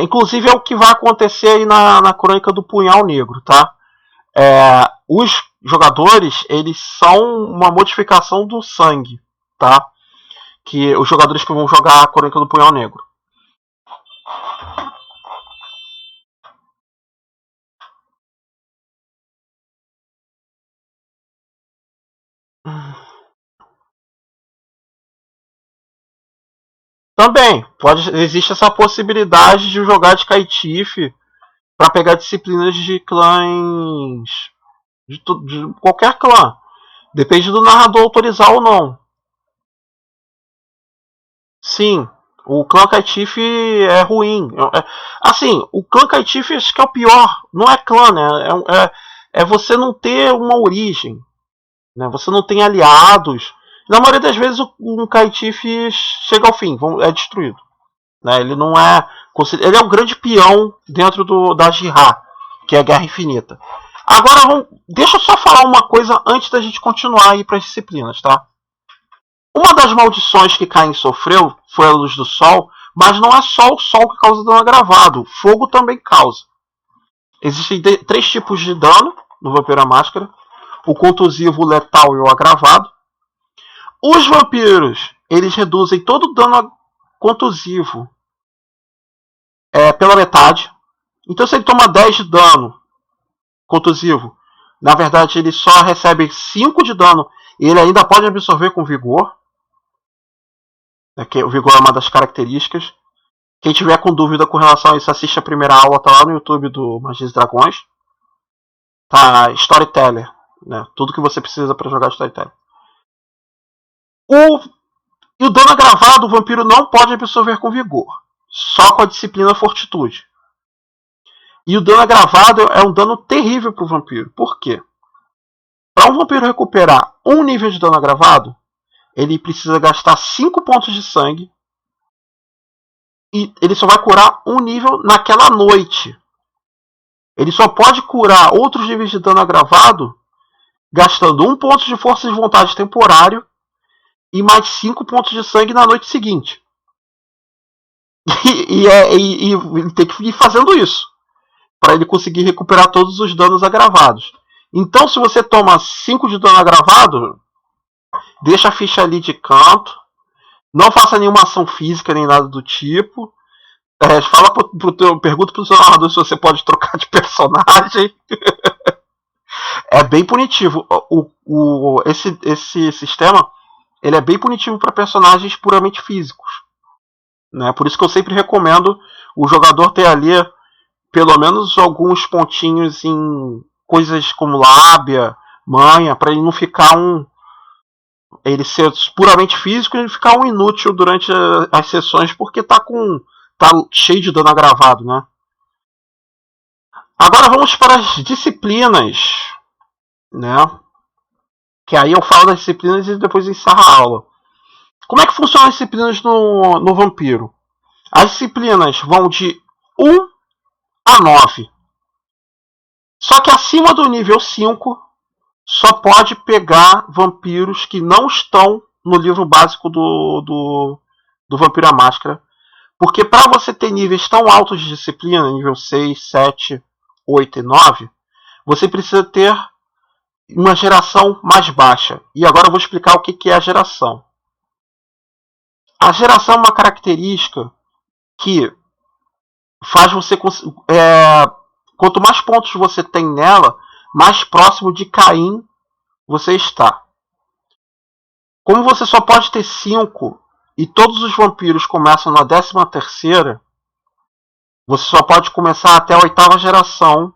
Inclusive é o que vai acontecer aí na crônica do Punhal Negro, tá? Os jogadores, eles são uma modificação do sangue, tá? Que os jogadores que vão jogar a crônica do Punhal Negro. Também, existe essa possibilidade de jogar de Caitife para pegar disciplinas de clãs. De qualquer clã. Depende do narrador autorizar ou não. Sim, o clã Caitife é ruim. Assim, o clã Caitife acho que é o pior. Não é clã, né? É você não ter uma origem. Né? Você não tem aliados. Na maioria das vezes um Caitife chega ao fim, é destruído. Né? Ele não é. Ele é um grande peão dentro da Jihad, que é a Guerra Infinita. Agora, deixa eu só falar uma coisa antes da gente continuar aí para as disciplinas, tá? Uma das maldições que Caim sofreu foi a luz do sol, mas não é só o sol que causa dano agravado, fogo também causa. Existem 3 tipos de dano no Vampiro à Máscara: o contusivo, o letal e o agravado. Os vampiros, eles reduzem todo o dano contusivo pela metade. Então, se ele toma 10 de dano contusivo, na verdade ele só recebe 5 de dano e ele ainda pode absorver com vigor. O vigor é uma das características. Quem tiver com dúvida com relação a isso, assiste a primeira aula, tá lá no YouTube do Magias e Dragões. Tá, Storyteller, né? Tudo que você precisa para jogar Storyteller. E o dano agravado, o vampiro não pode absorver com vigor, só com a disciplina Fortitude. E o dano agravado é um dano terrível pro vampiro. Por quê? Para um vampiro recuperar um nível de dano agravado, ele precisa gastar 5 pontos de sangue. E ele só vai curar um nível naquela noite. Ele só pode curar outros níveis de dano agravado gastando 1 ponto de força de vontade temporário e mais 5 pontos de sangue na noite seguinte. E ele tem que ir fazendo isso para ele conseguir recuperar todos os danos agravados. Então, se você toma 5 de dano agravado, deixa a ficha ali de canto, não faça nenhuma ação física nem nada do tipo. Pergunta pro seu narrador se você pode trocar de personagem. É bem punitivo. Esse sistema ele é bem punitivo para personagens puramente físicos, né? Por isso que eu sempre recomendo o jogador ter ali pelo menos alguns pontinhos em coisas como lábia, manha, para ele não ficar ele ser puramente físico e ele ficar um inútil durante as sessões porque tá cheio de dano agravado, né? Agora vamos para as disciplinas, né? Que aí eu falo das disciplinas e depois encerro a aula. Como é que funcionam as disciplinas no vampiro? As disciplinas vão de 1 a 9. Só que acima do nível 5 só pode pegar vampiros que não estão no livro básico do Vampiro à Máscara. Porque para você ter níveis tão altos de disciplina, nível 6, 7, 8 e 9, você precisa ter uma geração mais baixa. E agora eu vou explicar o que é a geração. A geração é uma característica que faz você... quanto mais pontos você tem nela, mais próximo de Caim você está. Como você só pode ter 5 e todos os vampiros começam na 13ª, você só pode começar até a 8ª geração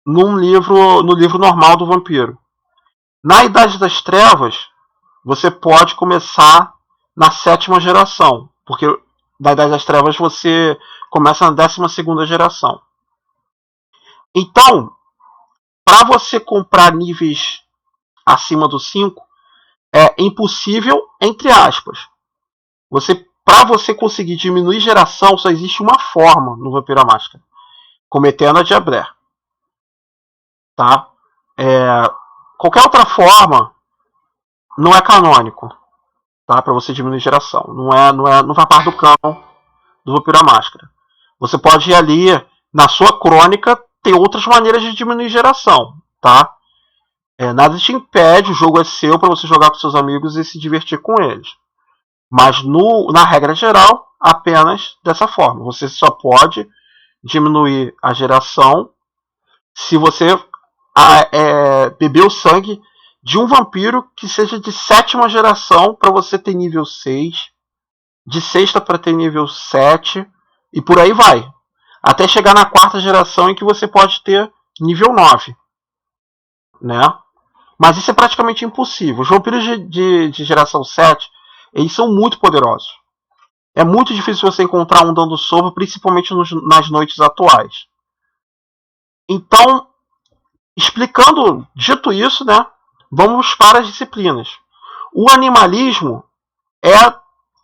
no livro normal do vampiro. Na Idade das Trevas, você pode começar na 7ª geração, porque na Idade das Trevas você começa na 12ª geração. Então, para você comprar níveis acima do 5, é impossível, entre aspas. Para você conseguir diminuir geração, só existe uma forma no Vampiro à Máscara: cometendo a Diabré. Tá? Qualquer outra forma não é canônico, tá? Para você diminuir geração. Não faz parte do canon do Vampiro à Máscara. Você pode ir ali na sua crônica ter outras maneiras de diminuir geração, tá? Nada te impede, o jogo é seu para você jogar com seus amigos e se divertir com eles. Mas na regra geral, apenas dessa forma. Você só pode diminuir a geração se você beber o sangue de um vampiro que seja de 7ª geração para você ter nível 6, de 6ª para ter nível 7 e por aí vai. Até chegar na 4ª geração em que você pode ter nível 9. Né? Mas isso é praticamente impossível. Os vampiros de geração 7, eles são muito poderosos. É muito difícil você encontrar um dando sopa, principalmente nas noites atuais. Então, dito isso, né, vamos para as disciplinas. O animalismo é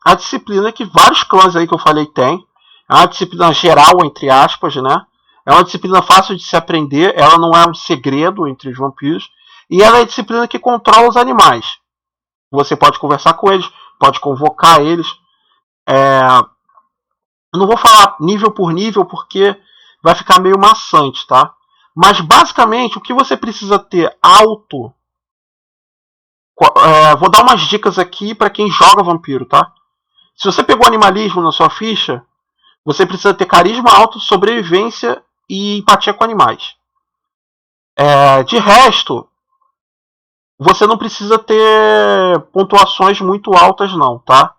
a disciplina que vários clãs aí que eu falei têm. É uma disciplina geral, entre aspas, né? É uma disciplina fácil de se aprender, ela não é um segredo entre os vampiros. E ela é a disciplina que controla os animais. Você pode conversar com eles, pode convocar eles. Eu não vou falar nível por nível porque vai ficar meio maçante, tá? Mas basicamente o que você precisa ter alto. Vou dar umas dicas aqui para quem joga vampiro, tá? Se você pegou animalismo na sua ficha, você precisa ter carisma alto, sobrevivência e empatia com animais. De resto, você não precisa ter pontuações muito altas não, tá?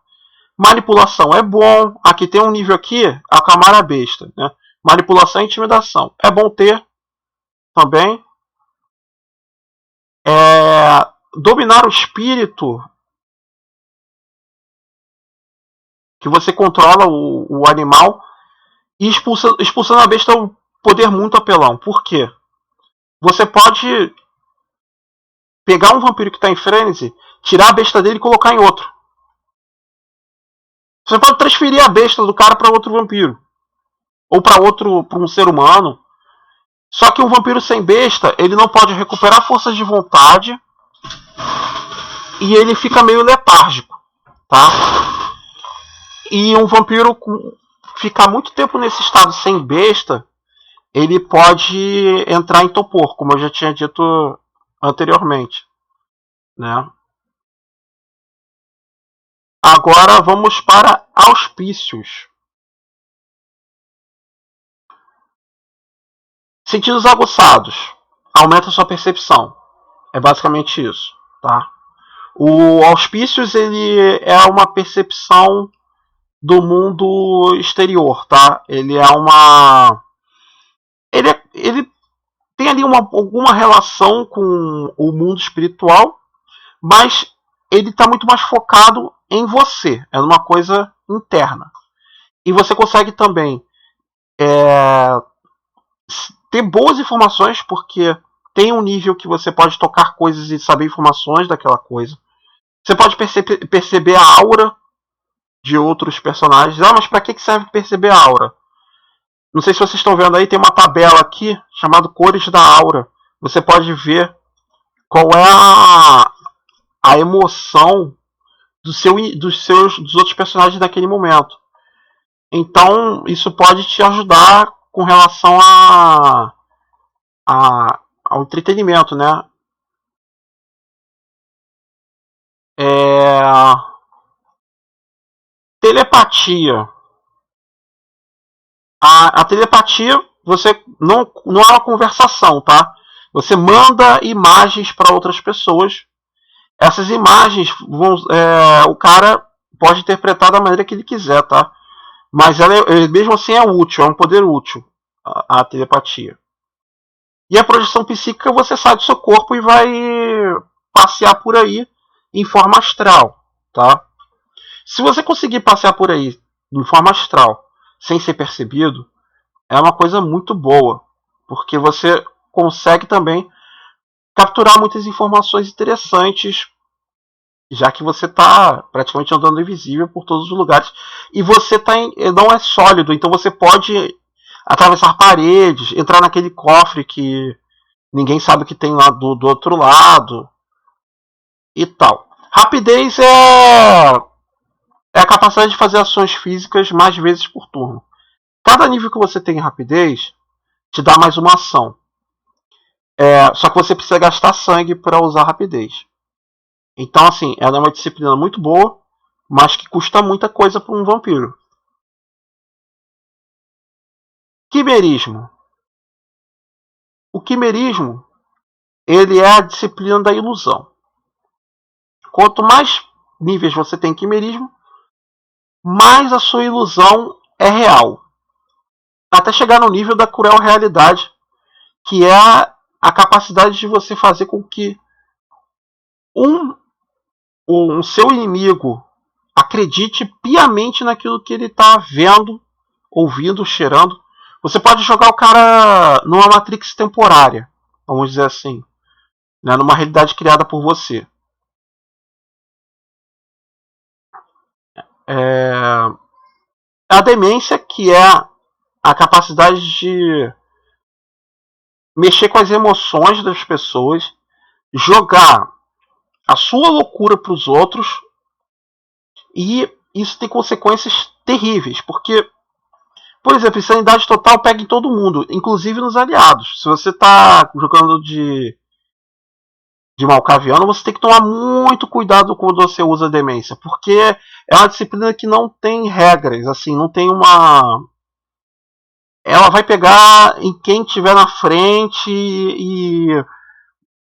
Manipulação é bom. Aqui tem um nível aqui, a Camara Besta, né? Manipulação e intimidação. É bom ter também. Dominar o espírito, que você controla o animal, e expulsando a besta poder muito apelão. Por quê? Você pode pegar um vampiro que está em frenesi, tirar a besta dele e colocar em outro. Você pode transferir a besta do cara para outro vampiro. Ou para um ser humano. Só que um vampiro sem besta, ele não pode recuperar forças de vontade. E ele fica meio letárgico. Tá? E um vampiro ficar muito tempo nesse estado sem besta, ele pode entrar em torpor, como eu já tinha dito anteriormente, né? Agora vamos para auspícios. Sentidos aguçados. Aumenta sua percepção. É basicamente isso, tá? O auspícios, ele é uma percepção do mundo exterior, tá? Ele é uma... Ele tem ali alguma relação com o mundo espiritual, mas ele está muito mais focado em você. É uma coisa interna. E você consegue também ter boas informações, porque tem um nível que você pode tocar coisas e saber informações daquela coisa. Você pode perceber a aura de outros personagens. Ah, mas para que serve perceber a aura? Não sei se vocês estão vendo aí, tem uma tabela aqui chamada Cores da Aura. Você pode ver qual é a emoção dos outros personagens naquele momento. Então, isso pode te ajudar com relação ao entretenimento, né? Telepatia. A telepatia, você não é uma conversação, tá? Você manda imagens para outras pessoas. Essas imagens o cara pode interpretar da maneira que ele quiser, tá? Mas mesmo assim é útil, é um poder útil a telepatia. E a projeção psíquica, você sai do seu corpo e vai passear por aí em forma astral, tá? Se você conseguir passear por aí em forma astral sem ser percebido, é uma coisa muito boa, porque você consegue também capturar muitas informações interessantes, já que você está praticamente andando invisível por todos os lugares. E você não é sólido, então você pode atravessar paredes, entrar naquele cofre que ninguém sabe o que tem lá do outro lado e tal. Rapidez é a capacidade de fazer ações físicas mais vezes por turno. Cada nível que você tem em rapidez te dá mais uma ação. Só que você precisa gastar sangue para usar rapidez. Então, assim, ela é uma disciplina muito boa, mas que custa muita coisa para um vampiro. Quimerismo. O quimerismo, ele é a disciplina da ilusão. Quanto mais níveis você tem em quimerismo, mais a sua ilusão é real. Até chegar no nível da cruel realidade, que é a capacidade de você fazer com que um seu inimigo acredite piamente naquilo que ele está vendo, ouvindo, cheirando. Você pode jogar o cara numa Matrix temporária, vamos dizer assim, né, numa realidade criada por você. A demência, que é a capacidade de mexer com as emoções das pessoas, jogar a sua loucura para os outros, e isso tem consequências terríveis, porque, por exemplo, insanidade total pega em todo mundo, inclusive nos aliados. Se você está jogando de malcaviano, você tem que tomar muito cuidado quando você usa demência, porque é uma disciplina que não tem regras, assim, não tem uma... Ela vai pegar em quem estiver na frente e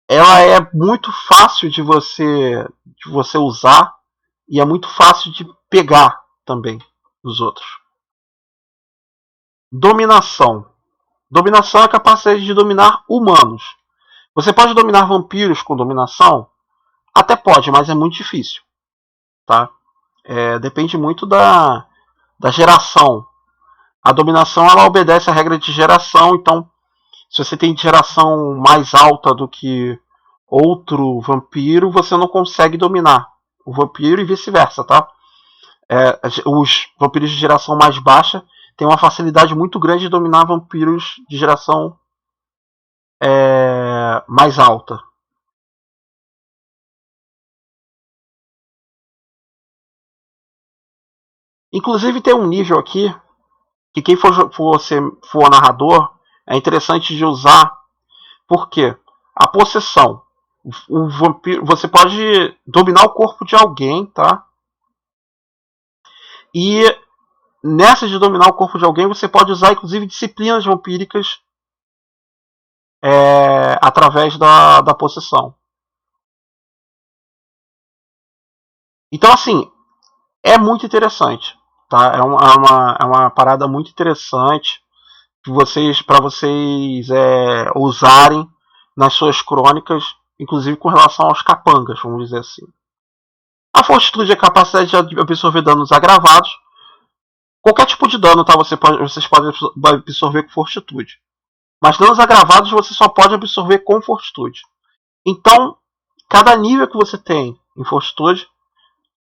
ela é muito fácil de você usar e é muito fácil de pegar também dos outros. Dominação. Dominação é a capacidade de dominar humanos. Você pode dominar vampiros com dominação? Até pode, mas é muito difícil. Tá? Depende muito da geração. A dominação ela obedece à regra de geração, então se você tem geração mais alta do que outro vampiro, você não consegue dominar o vampiro e vice-versa, tá? Os vampiros de geração mais baixa têm uma facilidade muito grande de dominar vampiros de geração mais alta. Inclusive tem um nível aqui que quem for narrador é interessante de usar, porque a possessão, o vampiro, você pode dominar o corpo de alguém, tá? E nessa de dominar o corpo de alguém, você pode usar inclusive disciplinas vampíricas através da possessão. Então, assim, é muito interessante, tá? É uma parada muito interessante para vocês usarem nas suas crônicas, inclusive com relação aos capangas, vamos dizer assim. A fortitude é a capacidade de absorver danos agravados. Qualquer tipo de dano, tá? Vocês podem absorver com fortitude. Mas danos agravados você só pode absorver com fortitude. Então, cada nível que você tem em fortitude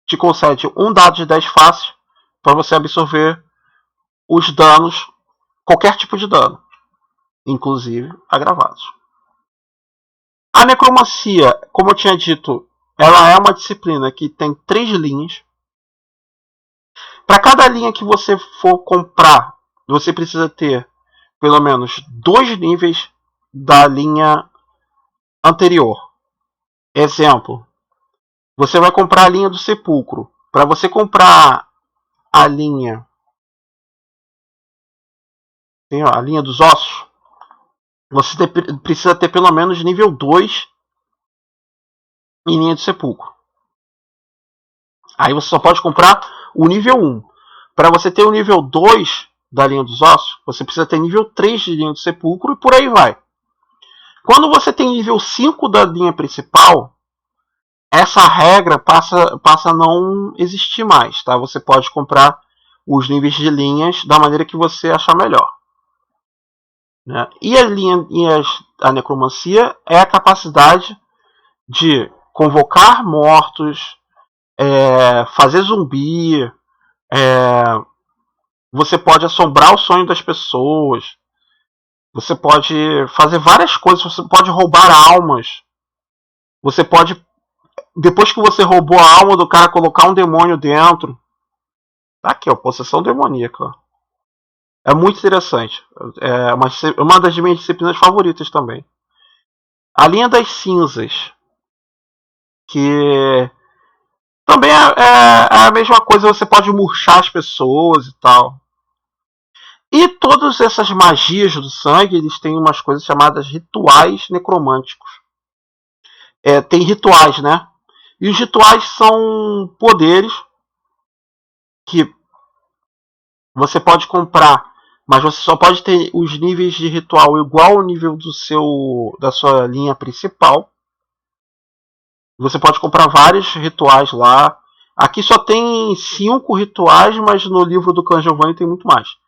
te concede um dado de 10 faces para você absorver os danos, qualquer tipo de dano, inclusive agravados. A necromancia, como eu tinha dito, ela é uma disciplina que tem 3 linhas. Para cada linha que você for comprar, você precisa ter pelo menos 2 níveis da linha anterior. Exemplo, você vai comprar a linha do sepulcro. Para você comprar a linha dos ossos, você precisa ter pelo menos nível 2 em linha do sepulcro. Aí você só pode comprar o nível 1. Para você ter o nível 2 da linha dos ossos, você precisa ter nível 3 de linha do sepulcro e por aí vai. Quando você tem nível 5 da linha principal, essa regra passa a não existir mais, tá? Você pode comprar os níveis de linhas da maneira que você achar melhor. Né? E a necromancia é a capacidade de convocar mortos, fazer zumbi, você pode assombrar o sonho das pessoas, você pode fazer várias coisas, você pode roubar almas, você pode, depois que você roubou a alma do cara, colocar um demônio dentro. Tá aqui, ó, possessão demoníaca. É muito interessante. É uma das minhas disciplinas favoritas também. A linha das cinzas, que também é a mesma coisa, você pode murchar as pessoas e tal. E todas essas magias do sangue, eles têm umas coisas chamadas rituais necromânticos. Tem rituais, né? E os rituais são poderes que você pode comprar, mas você só pode ter os níveis de ritual igual ao nível da sua linha principal. Você pode comprar vários rituais lá. Aqui só tem 5 rituais, mas no livro do Canjovani tem muito mais.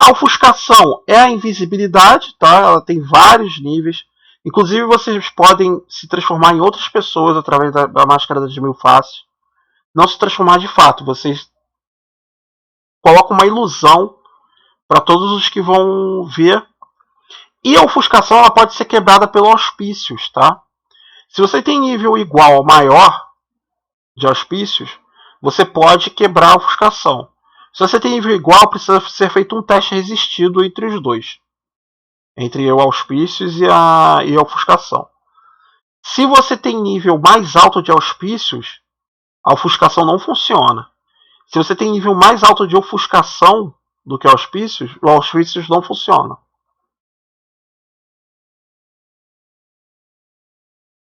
A ofuscação é a invisibilidade, tá? Ela tem vários níveis. Inclusive vocês podem se transformar em outras pessoas através da máscara das 1000 faces. Não se transformar de fato, vocês colocam uma ilusão para todos os que vão ver. E a ofuscação ela pode ser quebrada pelos auspícios, tá? Se você tem nível igual ou maior de auspícios, você pode quebrar a ofuscação. Se você tem nível igual, precisa ser feito um teste resistido entre os dois. Entre o auspícios e a ofuscação. Se você tem nível mais alto de auspícios, a ofuscação não funciona. Se você tem nível mais alto de ofuscação do que auspícios, os auspícios não funcionam.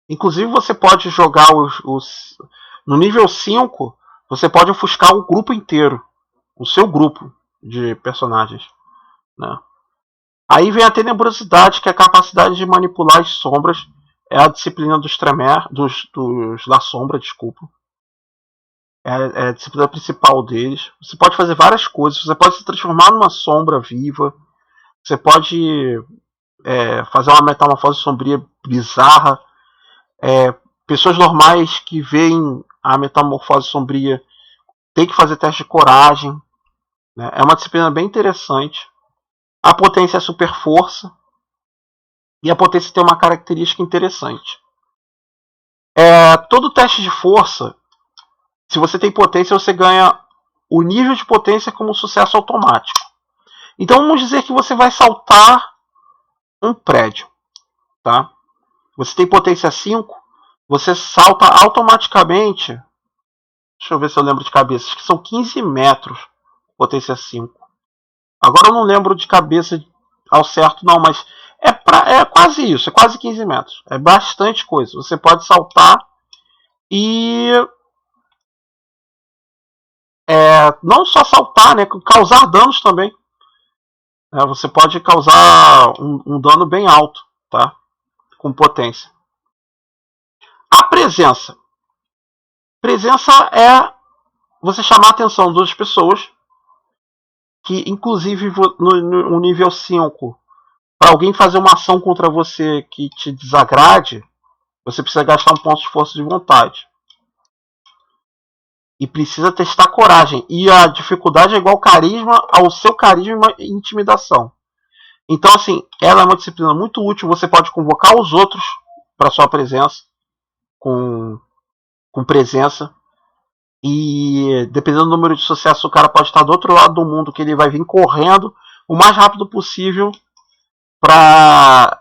Inclusive você pode jogar no nível 5, você pode ofuscar o grupo inteiro. O seu grupo de personagens. Né? Aí vem a tenebrosidade, que é a capacidade de manipular as sombras. É a disciplina dos Tremere, dos da sombra, desculpa. É a disciplina principal deles. Você pode fazer várias coisas. Você pode se transformar numa sombra viva. Você pode fazer uma metamorfose sombria bizarra. Pessoas normais que veem a metamorfose sombria têm que fazer teste de coragem. Né? É uma disciplina bem interessante. A potência é super força. E a potência tem uma característica interessante. Todo teste de força, se você tem potência, você ganha o nível de potência como sucesso automático. Então vamos dizer que você vai saltar um prédio. Tá? Você tem potência 5, você salta automaticamente. Deixa eu ver se eu lembro de cabeça. Acho que são 15 metros, potência 5. Agora eu não lembro de cabeça ao certo, não, mas é quase isso, é quase 15 metros. É bastante coisa. Você pode saltar e não só saltar, né, causar danos também. Você pode causar um dano bem alto, tá? Com potência. A presença. Presença é você chamar a atenção das pessoas, que inclusive no nível 5, para alguém fazer uma ação contra você que te desagrade, você precisa gastar um ponto de força de vontade. E precisa testar coragem. E a dificuldade é igual carisma ao seu carisma e intimidação. Então, assim, ela é uma disciplina muito útil. Você pode convocar os outros para sua presença, com presença. E dependendo do número de sucesso, o cara pode estar do outro lado do mundo, que ele vai vir correndo o mais rápido possível para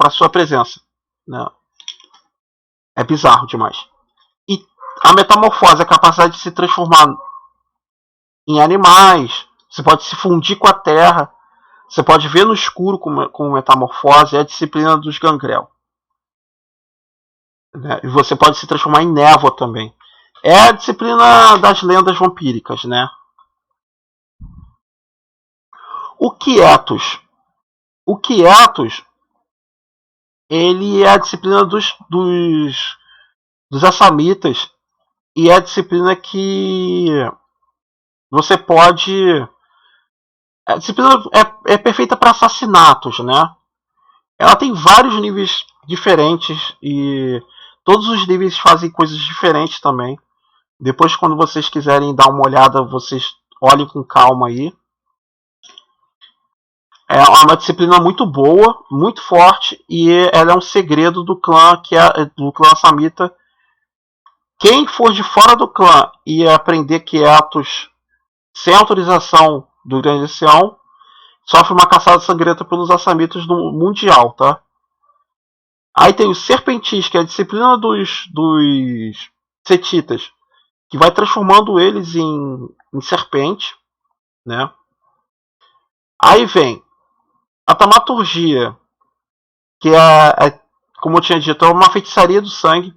sua presença. Né? É bizarro demais. E a metamorfose, a capacidade de se transformar em animais, você pode se fundir com a terra, você pode ver no escuro com metamorfose, é a disciplina dos gangrel. Né? E você pode se transformar em névoa também. É a disciplina das lendas vampíricas, né? O Quietus. O Quietus, ele é a disciplina dos assamitas, e é a disciplina que você pode... A disciplina é perfeita para assassinatos, né? Ela tem vários níveis diferentes e todos os níveis fazem coisas diferentes também. Depois, quando vocês quiserem dar uma olhada, vocês olhem com calma aí. É uma disciplina muito boa, muito forte, e ela é um segredo do clã, do clã Samita. Quem for de fora do clã e aprender Quietos sem autorização do Grande Ancião sofre uma caçada sangrenta pelos assamitas no mundial, tá? Aí tem o Serpentis, que é a disciplina dos setitas, que vai transformando eles em serpente, né? Aí vem a Tamaturgia, que como eu tinha dito, é uma feitiçaria do sangue.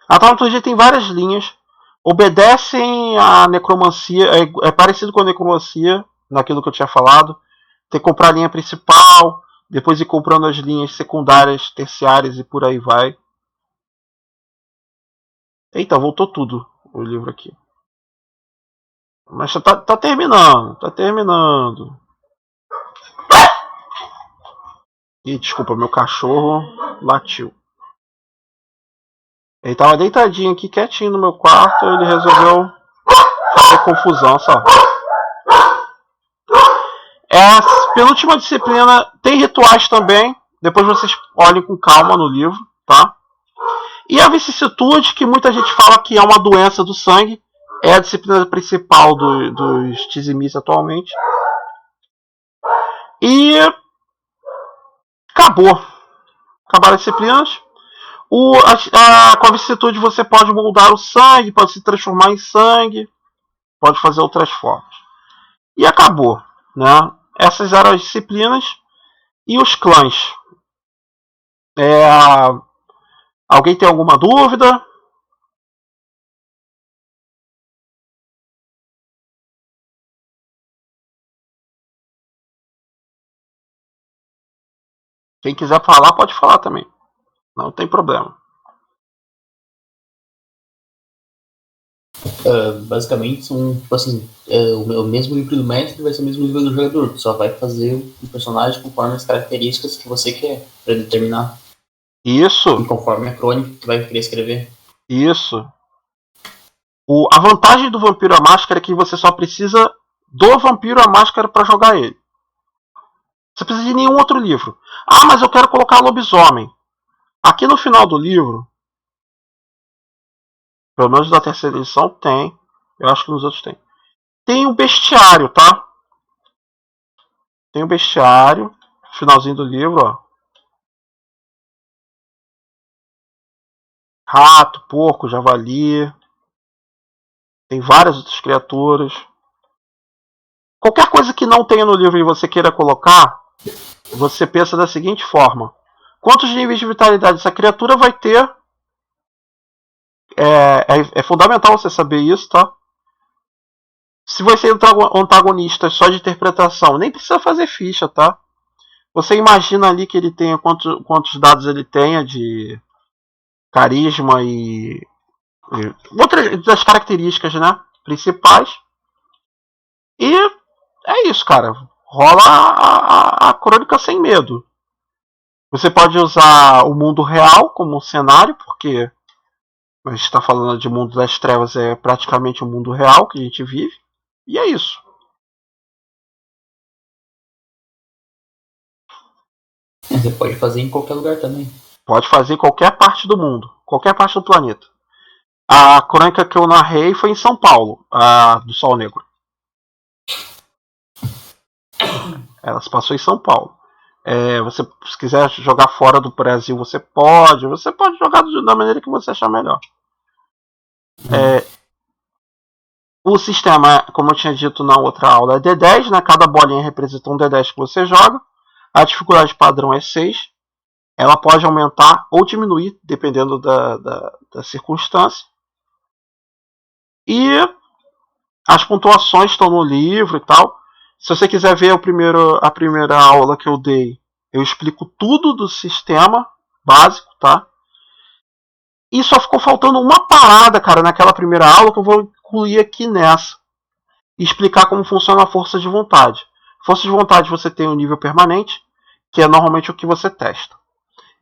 A Tamaturgia tem várias linhas, obedecem à necromancia, é parecido com a necromancia, naquilo que eu tinha falado. Tem que comprar a linha principal, depois ir comprando as linhas secundárias, terciárias e por aí vai. Eita, voltou tudo o livro aqui. Mas tá terminando, tá terminando. Ih, desculpa, meu cachorro latiu. Ele tava deitadinho aqui, quietinho no meu quarto, ele resolveu fazer confusão, sabe? A penúltima disciplina tem rituais também. Depois vocês olhem com calma no livro, tá? E a vicissitude, que muita gente fala que é uma doença do sangue, é a disciplina principal dos Tizimis atualmente. E acabou. Acabaram as disciplinas. Com a vicissitude você pode moldar o sangue, pode se transformar em sangue, pode fazer outras formas. E acabou. Né? Essas eram as disciplinas. E os clãs. Alguém tem alguma dúvida? Quem quiser falar, pode falar também. Não tem problema. basicamente são, tipo assim, o mesmo livro do mestre vai ser o mesmo livro do jogador. Tu só vai fazer o personagem conforme as características que você quer pra determinar. Isso. E conforme a crônica que tu vai querer escrever. Isso. A vantagem do Vampiro à Máscara é que você só precisa do Vampiro à Máscara para jogar ele. Você precisa de nenhum outro livro. Ah, mas eu quero colocar lobisomem. Aqui no final do livro, pelo menos da terceira edição, tem. Eu acho que nos outros tem. Tem o bestiário, tá? Tem o bestiário. Finalzinho do livro, ó. Rato, porco, javali. Tem várias outras criaturas. Qualquer coisa que não tenha no livro e você queira colocar, você pensa da seguinte forma: quantos níveis de vitalidade essa criatura vai ter? É fundamental você saber isso, tá? Se vai ser antagonista só de interpretação, nem precisa fazer ficha, tá? Você imagina ali que ele tenha quantos dados ele tenha de carisma e outras das características, né, principais. E é isso, cara. Rola a crônica sem medo. Você pode usar o mundo real como cenário, porque a gente está falando de mundo das trevas, é praticamente o mundo real que a gente vive. E é isso. Você pode fazer em qualquer lugar também. Pode fazer em qualquer parte do mundo, qualquer parte do planeta. A crônica que eu narrei foi em São Paulo, a do Sol Negro. Ela se passou em São Paulo. Você, se quiser jogar fora do Brasil, você pode jogar da maneira que você achar melhor. O sistema, como eu tinha dito na outra aula, é D10, né? Cada bolinha representa um D10 que você joga. A dificuldade padrão é 6. Ela pode aumentar ou diminuir, dependendo da circunstância. E as pontuações estão no livro e tal. Se você quiser ver a primeira aula que eu dei, eu explico tudo do sistema básico, tá? E só ficou faltando uma parada, cara, naquela primeira aula que eu vou incluir aqui nessa. E explicar como funciona a força de vontade. Força de vontade você tem um nível permanente, que é normalmente o que você testa.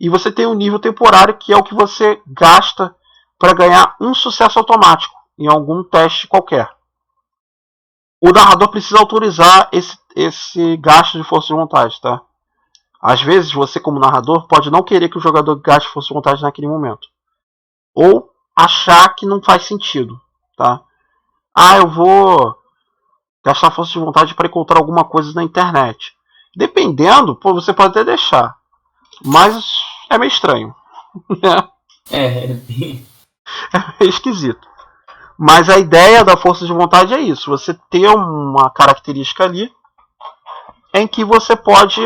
E você tem um nível temporário, que é o que você gasta para ganhar um sucesso automático em algum teste qualquer. O narrador precisa autorizar esse gasto de força de vontade, tá? Às vezes, você como narrador pode não querer que o jogador gaste força de vontade naquele momento. Ou achar que não faz sentido, tá? Eu vou gastar força de vontade para encontrar alguma coisa na internet. Dependendo, você pode até deixar. Mas é meio estranho. É meio esquisito. Mas a ideia da força de vontade é isso. Você ter uma característica ali em que você pode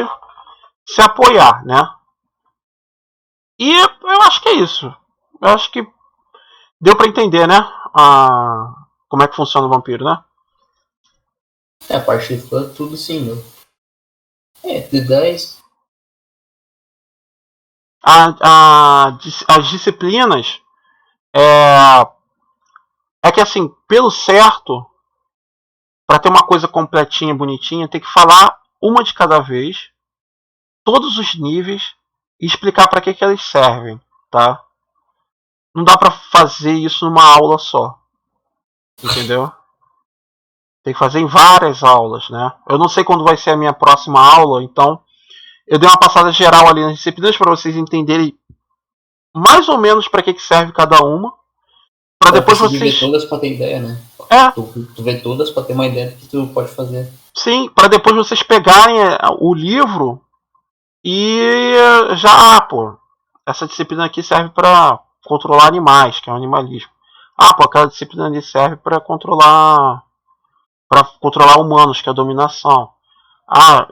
se apoiar, né? E eu acho que é isso. Eu acho que deu pra entender, né? Como é que funciona o vampiro, né? A parte de fã, tudo sim, meu. D10. As disciplinas é que assim, pelo certo, para ter uma coisa completinha, bonitinha, tem que falar uma de cada vez, todos os níveis, e explicar para que elas servem, tá? Não dá para fazer isso numa aula só, entendeu? Tem que fazer em várias aulas, né? Eu não sei quando vai ser a minha próxima aula, então eu dei uma passada geral ali nas disciplinas para vocês entenderem mais ou menos para que serve cada uma. Para depois vocês ver todas para ter ideia, né? Tu vê todas para ter uma ideia do que tu pode fazer. Sim, para depois vocês pegarem o livro e já, essa disciplina aqui serve para controlar animais, que é o animalismo. Aquela disciplina ali serve para controlar humanos, que é a dominação.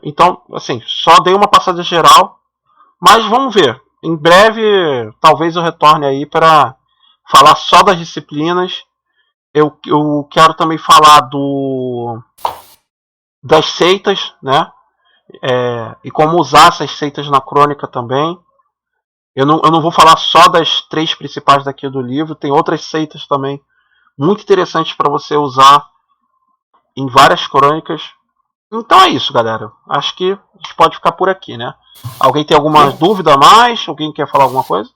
Então, assim, só dei uma passada geral, mas vamos ver. Em breve, talvez eu retorne aí para falar só das disciplinas. Eu quero também falar das seitas, né? E como usar essas seitas na crônica também. Eu não vou falar só das 3 principais daqui do livro, tem outras seitas também muito interessantes para você usar em várias crônicas. Então é isso, galera. Acho que a gente pode ficar por aqui, né? Alguém tem alguma dúvida a mais? Alguém quer falar alguma coisa?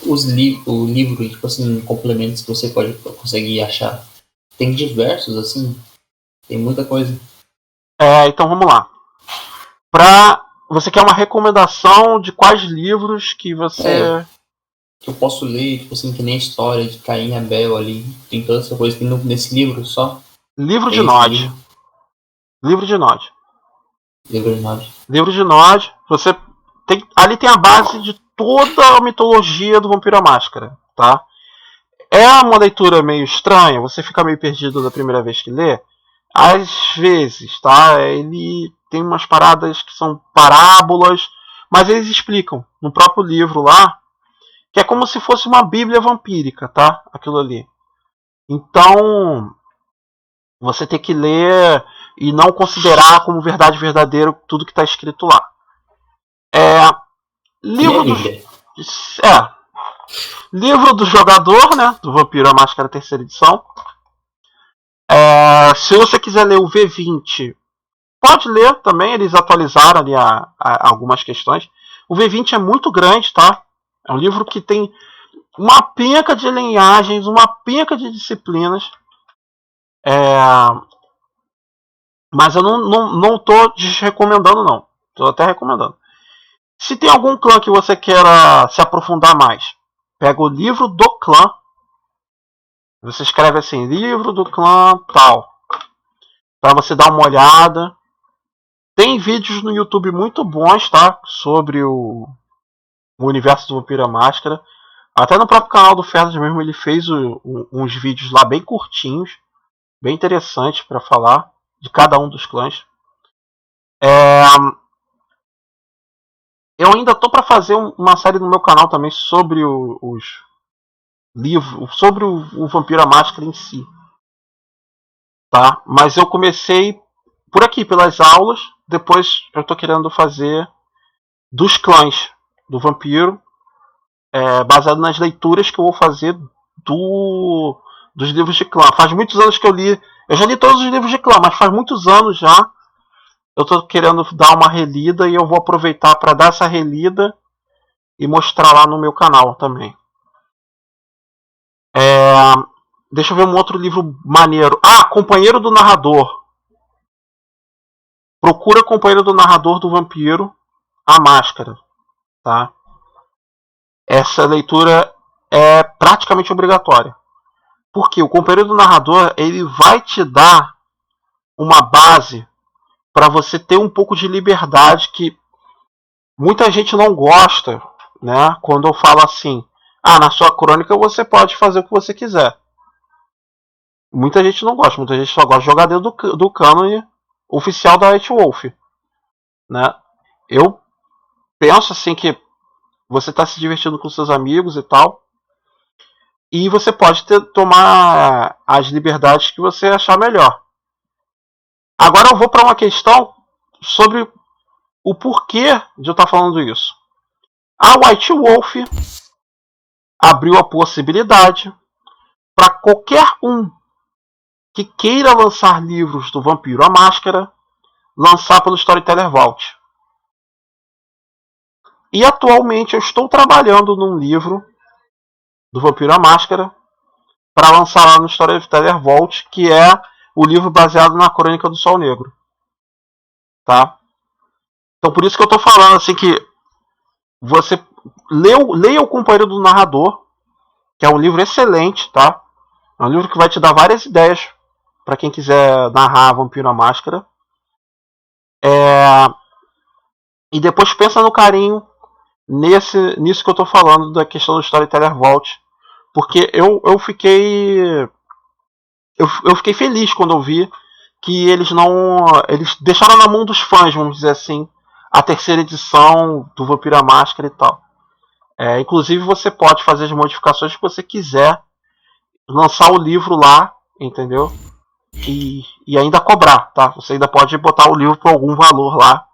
O livro, tipo assim, complementos que você conseguir achar. Tem diversos, assim. Tem muita coisa. Então vamos lá. Você quer uma recomendação de quais livros que você... Que eu posso ler, tipo assim, que nem a história de Caim e Abel ali. Tem toda essa coisa. Tem nesse livro só. Livro de Nod. Livro de Nod. Livro de Nod. Você ali tem a base de toda a mitologia do Vampiro à Máscara, tá? É uma leitura meio estranha, você fica meio perdido da primeira vez que lê. Às vezes, tá? Ele tem umas paradas que são parábolas, mas eles explicam no próprio livro lá, que é como se fosse uma bíblia vampírica, tá? Aquilo ali. Então, você tem que ler e não considerar como verdade verdadeira tudo que está escrito lá. Livro do jogador, né? Do Vampiro à Máscara, terceira edição. Se você quiser ler o V20, pode ler também. Eles atualizaram ali algumas questões. O V20 é muito grande, tá? É um livro que tem uma penca de linhagens, uma penca de disciplinas. Mas eu não tô desrecomendando, não. Tô até recomendando. Se tem algum clã que você queira se aprofundar mais, pega o livro do clã. Você escreve assim, livro do clã tal. Para você dar uma olhada. Tem vídeos no YouTube muito bons, tá? Sobre o universo do Vampiro à Máscara. Até no próprio canal do Ferdas mesmo ele fez uns vídeos lá bem curtinhos. Bem interessantes para falar de cada um dos clãs. Eu ainda estou para fazer uma série no meu canal também sobre os livros, sobre o Vampiro à Máscara em si. Tá? Mas eu comecei por aqui, pelas aulas. Depois eu estou querendo fazer dos clãs do Vampiro, baseado nas leituras que eu vou fazer dos livros de clã. Faz muitos anos que eu li. Eu já li todos os livros de clã, mas faz muitos anos já. Eu estou querendo dar uma relida e eu vou aproveitar para dar essa relida e mostrar lá no meu canal também. Deixa eu ver um outro livro maneiro. Companheiro do Narrador. Procura Companheiro do Narrador do Vampiro à Máscara. Tá? Essa leitura é praticamente obrigatória. Porque o Companheiro do Narrador ele vai te dar uma base para você ter um pouco de liberdade que muita gente não gosta, né? Quando eu falo assim, na sua crônica você pode fazer o que você quiser. Muita gente não gosta, muita gente só gosta de jogar dentro do cânone oficial da White Wolf, né? Eu penso assim que você está se divertindo com seus amigos e tal, e você pode tomar as liberdades que você achar melhor. Agora eu vou para uma questão sobre o porquê de eu estar falando isso. A White Wolf abriu a possibilidade para qualquer um que queira lançar livros do Vampiro à Máscara, lançar pelo Storyteller Vault. E atualmente eu estou trabalhando num livro do Vampiro à Máscara para lançar lá no Storyteller Vault, que é o livro baseado na Crônica do Sol Negro. Tá? Então por isso que eu estou falando assim que você leia o Companheiro do Narrador, que é um livro excelente, tá? É um livro que vai te dar várias ideias para quem quiser narrar Vampiro à Máscara. E depois pensa no carinho nisso que eu estou falando da questão do Storyteller Vault, porque eu fiquei feliz quando eu vi que eles deixaram na mão dos fãs, vamos dizer assim, a terceira edição do Vampiro à Máscara e tal. Inclusive você pode fazer as modificações que você quiser, lançar o livro lá, entendeu? E ainda cobrar, tá? Você ainda pode botar o livro por algum valor lá.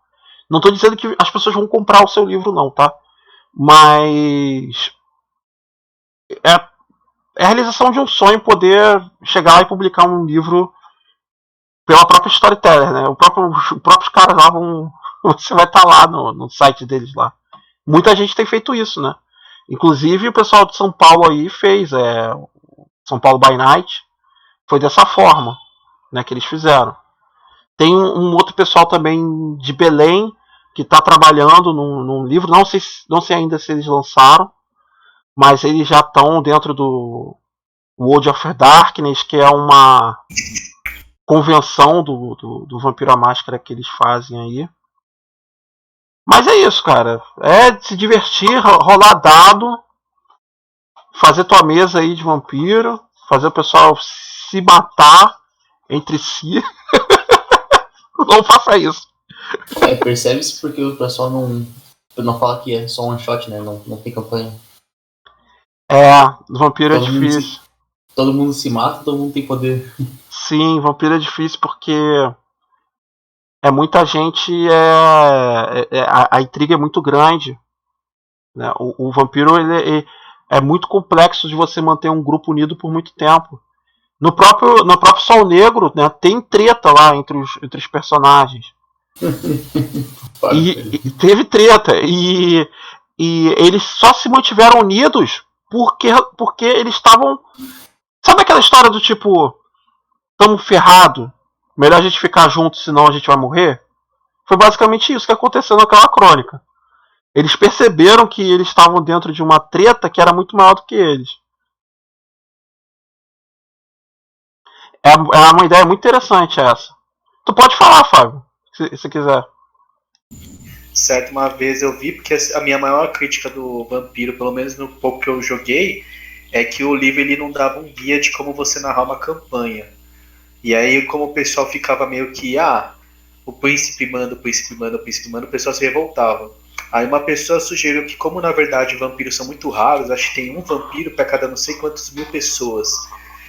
Não estou dizendo que as pessoas vão comprar o seu livro não, tá? Mas é a realização de um sonho poder chegar lá e publicar um livro pela própria Storyteller, né? Os próprios caras lá vão. Você vai estar lá no site deles lá. Muita gente tem feito isso, né? Inclusive o pessoal de São Paulo aí fez, São Paulo by Night, foi dessa forma, né, que eles fizeram. Tem um outro pessoal também de Belém que está trabalhando num livro, não sei ainda se eles lançaram, mas eles já estão dentro do World of Darkness, que é uma convenção do Vampiro à Máscara que eles fazem aí. Mas é isso, cara. É se divertir, rolar dado, fazer tua mesa aí de vampiro, fazer o pessoal se matar entre si. Não faça isso. Percebe-se porque o pessoal não fala que é só one shot, né? Não tem campanha. Vampiro é difícil. Todo mundo se mata, todo mundo tem poder. Sim, vampiro é difícil porque muita gente, a intriga é muito grande, né? O vampiro ele é muito complexo de você manter um grupo unido por muito tempo. No próprio Sol Negro, né, tem treta lá entre os personagens. e teve treta. E eles só se mantiveram unidos porque eles estavam... Sabe aquela história do tipo... Tamo ferrado, melhor a gente ficar junto, senão a gente vai morrer? Foi basicamente isso que aconteceu naquela crônica. Eles perceberam que eles estavam dentro de uma treta que era muito maior do que eles. É uma ideia muito interessante essa. Tu pode falar, Fábio, se quiser. Certo, uma vez eu vi, porque a minha maior crítica do Vampiro, pelo menos no pouco que eu joguei, é que o livro ele não dava um guia de como você narrar uma campanha. E aí, como o pessoal ficava meio que, o príncipe manda, o príncipe manda, o príncipe manda, o pessoal se revoltava. Aí uma pessoa sugeriu que, como na verdade vampiros são muito raros, acho que tem um vampiro para cada não sei quantos mil pessoas.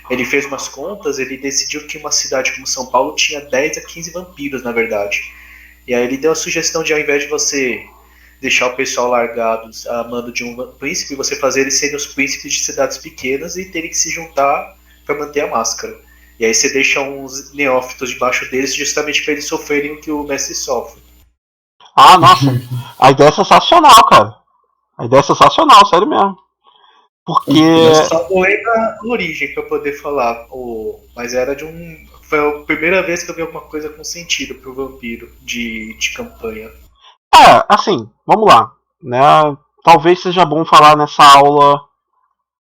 Ele fez umas contas, ele decidiu que uma cidade como São Paulo tinha 10 a 15 vampiros, na verdade. E aí ele deu a sugestão de, ao invés de você deixar o pessoal largados a mando de um príncipe, você fazer eles serem os príncipes de cidades pequenas e terem que se juntar para manter a máscara. E aí você deixa uns neófitos debaixo deles justamente para eles sofrerem o que o mestre sofre. Ah, nossa. A ideia é sensacional, cara. A ideia é sensacional, sério mesmo. Porque... Eu só doei na origem para poder falar. Mas era de um... Foi a primeira vez que eu vi alguma coisa com sentido pro vampiro de campanha. Assim, vamos lá. Né? Talvez seja bom falar nessa aula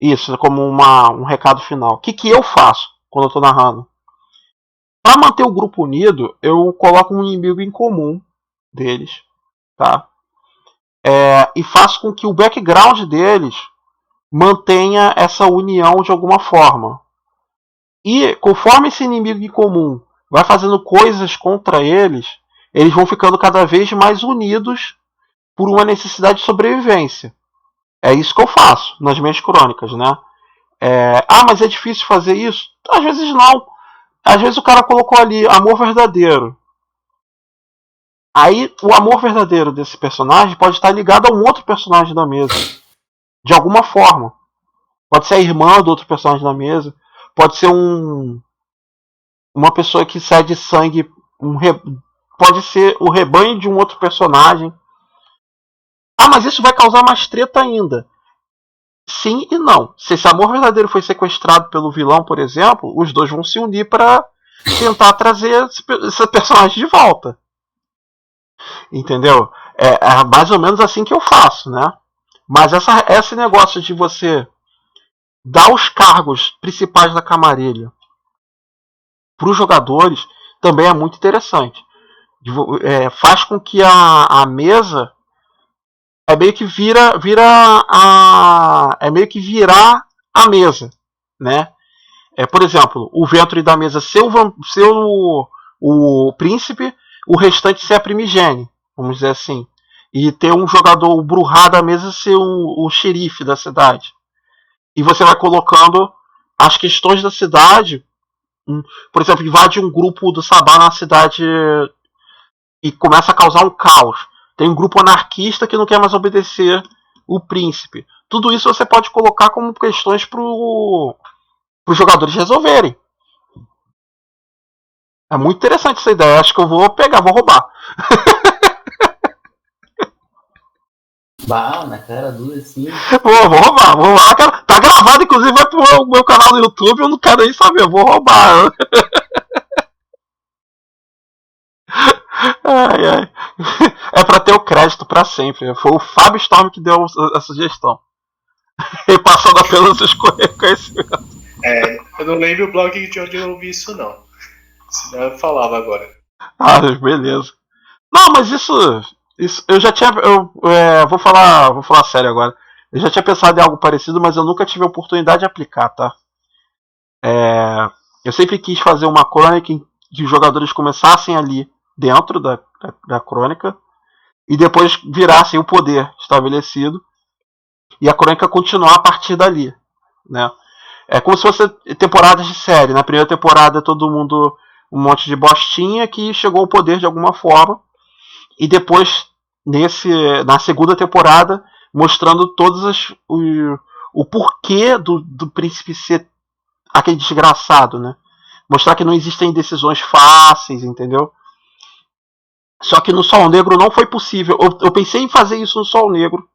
isso, como um recado final. O que eu faço quando eu tô narrando? Para manter o grupo unido, eu coloco um inimigo em comum deles, tá? E faço com que o background deles mantenha essa união de alguma forma. E conforme esse inimigo em comum vai fazendo coisas contra eles vão ficando cada vez mais unidos por uma necessidade de sobrevivência. É isso que eu faço nas minhas crônicas, né? Mas é difícil fazer isso? Às vezes não. Às vezes o cara colocou ali amor verdadeiro. Aí o amor verdadeiro desse personagem pode estar ligado a um outro personagem da mesa. De alguma forma. Pode ser a irmã do outro personagem da mesa. Pode ser uma pessoa que cede sangue. Pode ser o rebanho de um outro personagem. Mas isso vai causar mais treta ainda. Sim e não. Se esse amor verdadeiro foi sequestrado pelo vilão, por exemplo, os dois vão se unir para tentar trazer esse personagem de volta. Entendeu? É mais ou menos assim que eu faço, né? Mas esse negócio de você dar os cargos principais da camarilha para os jogadores também é muito interessante. Faz com que a mesa meio que virar a mesa, né? Por exemplo, o ventre da mesa ser o príncipe, o restante ser a primigênia, vamos dizer assim. E ter um jogador, o Bruhá da mesa, ser o xerife da cidade. E você vai colocando as questões da cidade. Por exemplo, invade um grupo do Sabá na cidade e começa a causar um caos. Tem um grupo anarquista que não quer mais obedecer o príncipe. Tudo isso você pode colocar como questões para os jogadores resolverem. É muito interessante essa ideia. Acho que eu vou pegar, vou roubar. Bah, na cara dura assim. Vou roubar. Tá gravado, inclusive, vai pro meu canal no YouTube. Eu não quero nem saber, eu vou roubar. Ai, ai. É pra ter o crédito pra sempre. Foi o Fábio Storm que deu a sugestão. E passando apenas os conhecimentos. Eu não lembro o blog de onde eu ouvi isso, não. Senão eu falava agora. Ah, beleza. Não, mas isso eu já tinha. Vou falar sério agora. Eu já tinha pensado em algo parecido, mas eu nunca tive a oportunidade de aplicar, tá? Eu sempre quis fazer uma crônica em que os jogadores começassem ali dentro da crônica e depois virassem o poder estabelecido e a crônica continuar a partir dali, né? É como se fosse temporadas de série. Na primeira temporada todo mundo um monte de bostinha que chegou ao poder de alguma forma e depois na segunda temporada mostrando todos o porquê do príncipe ser aquele desgraçado, né? Mostrar que não existem decisões fáceis, entendeu? Só que no Sol Negro não foi possível. Eu pensei em fazer isso no Sol Negro.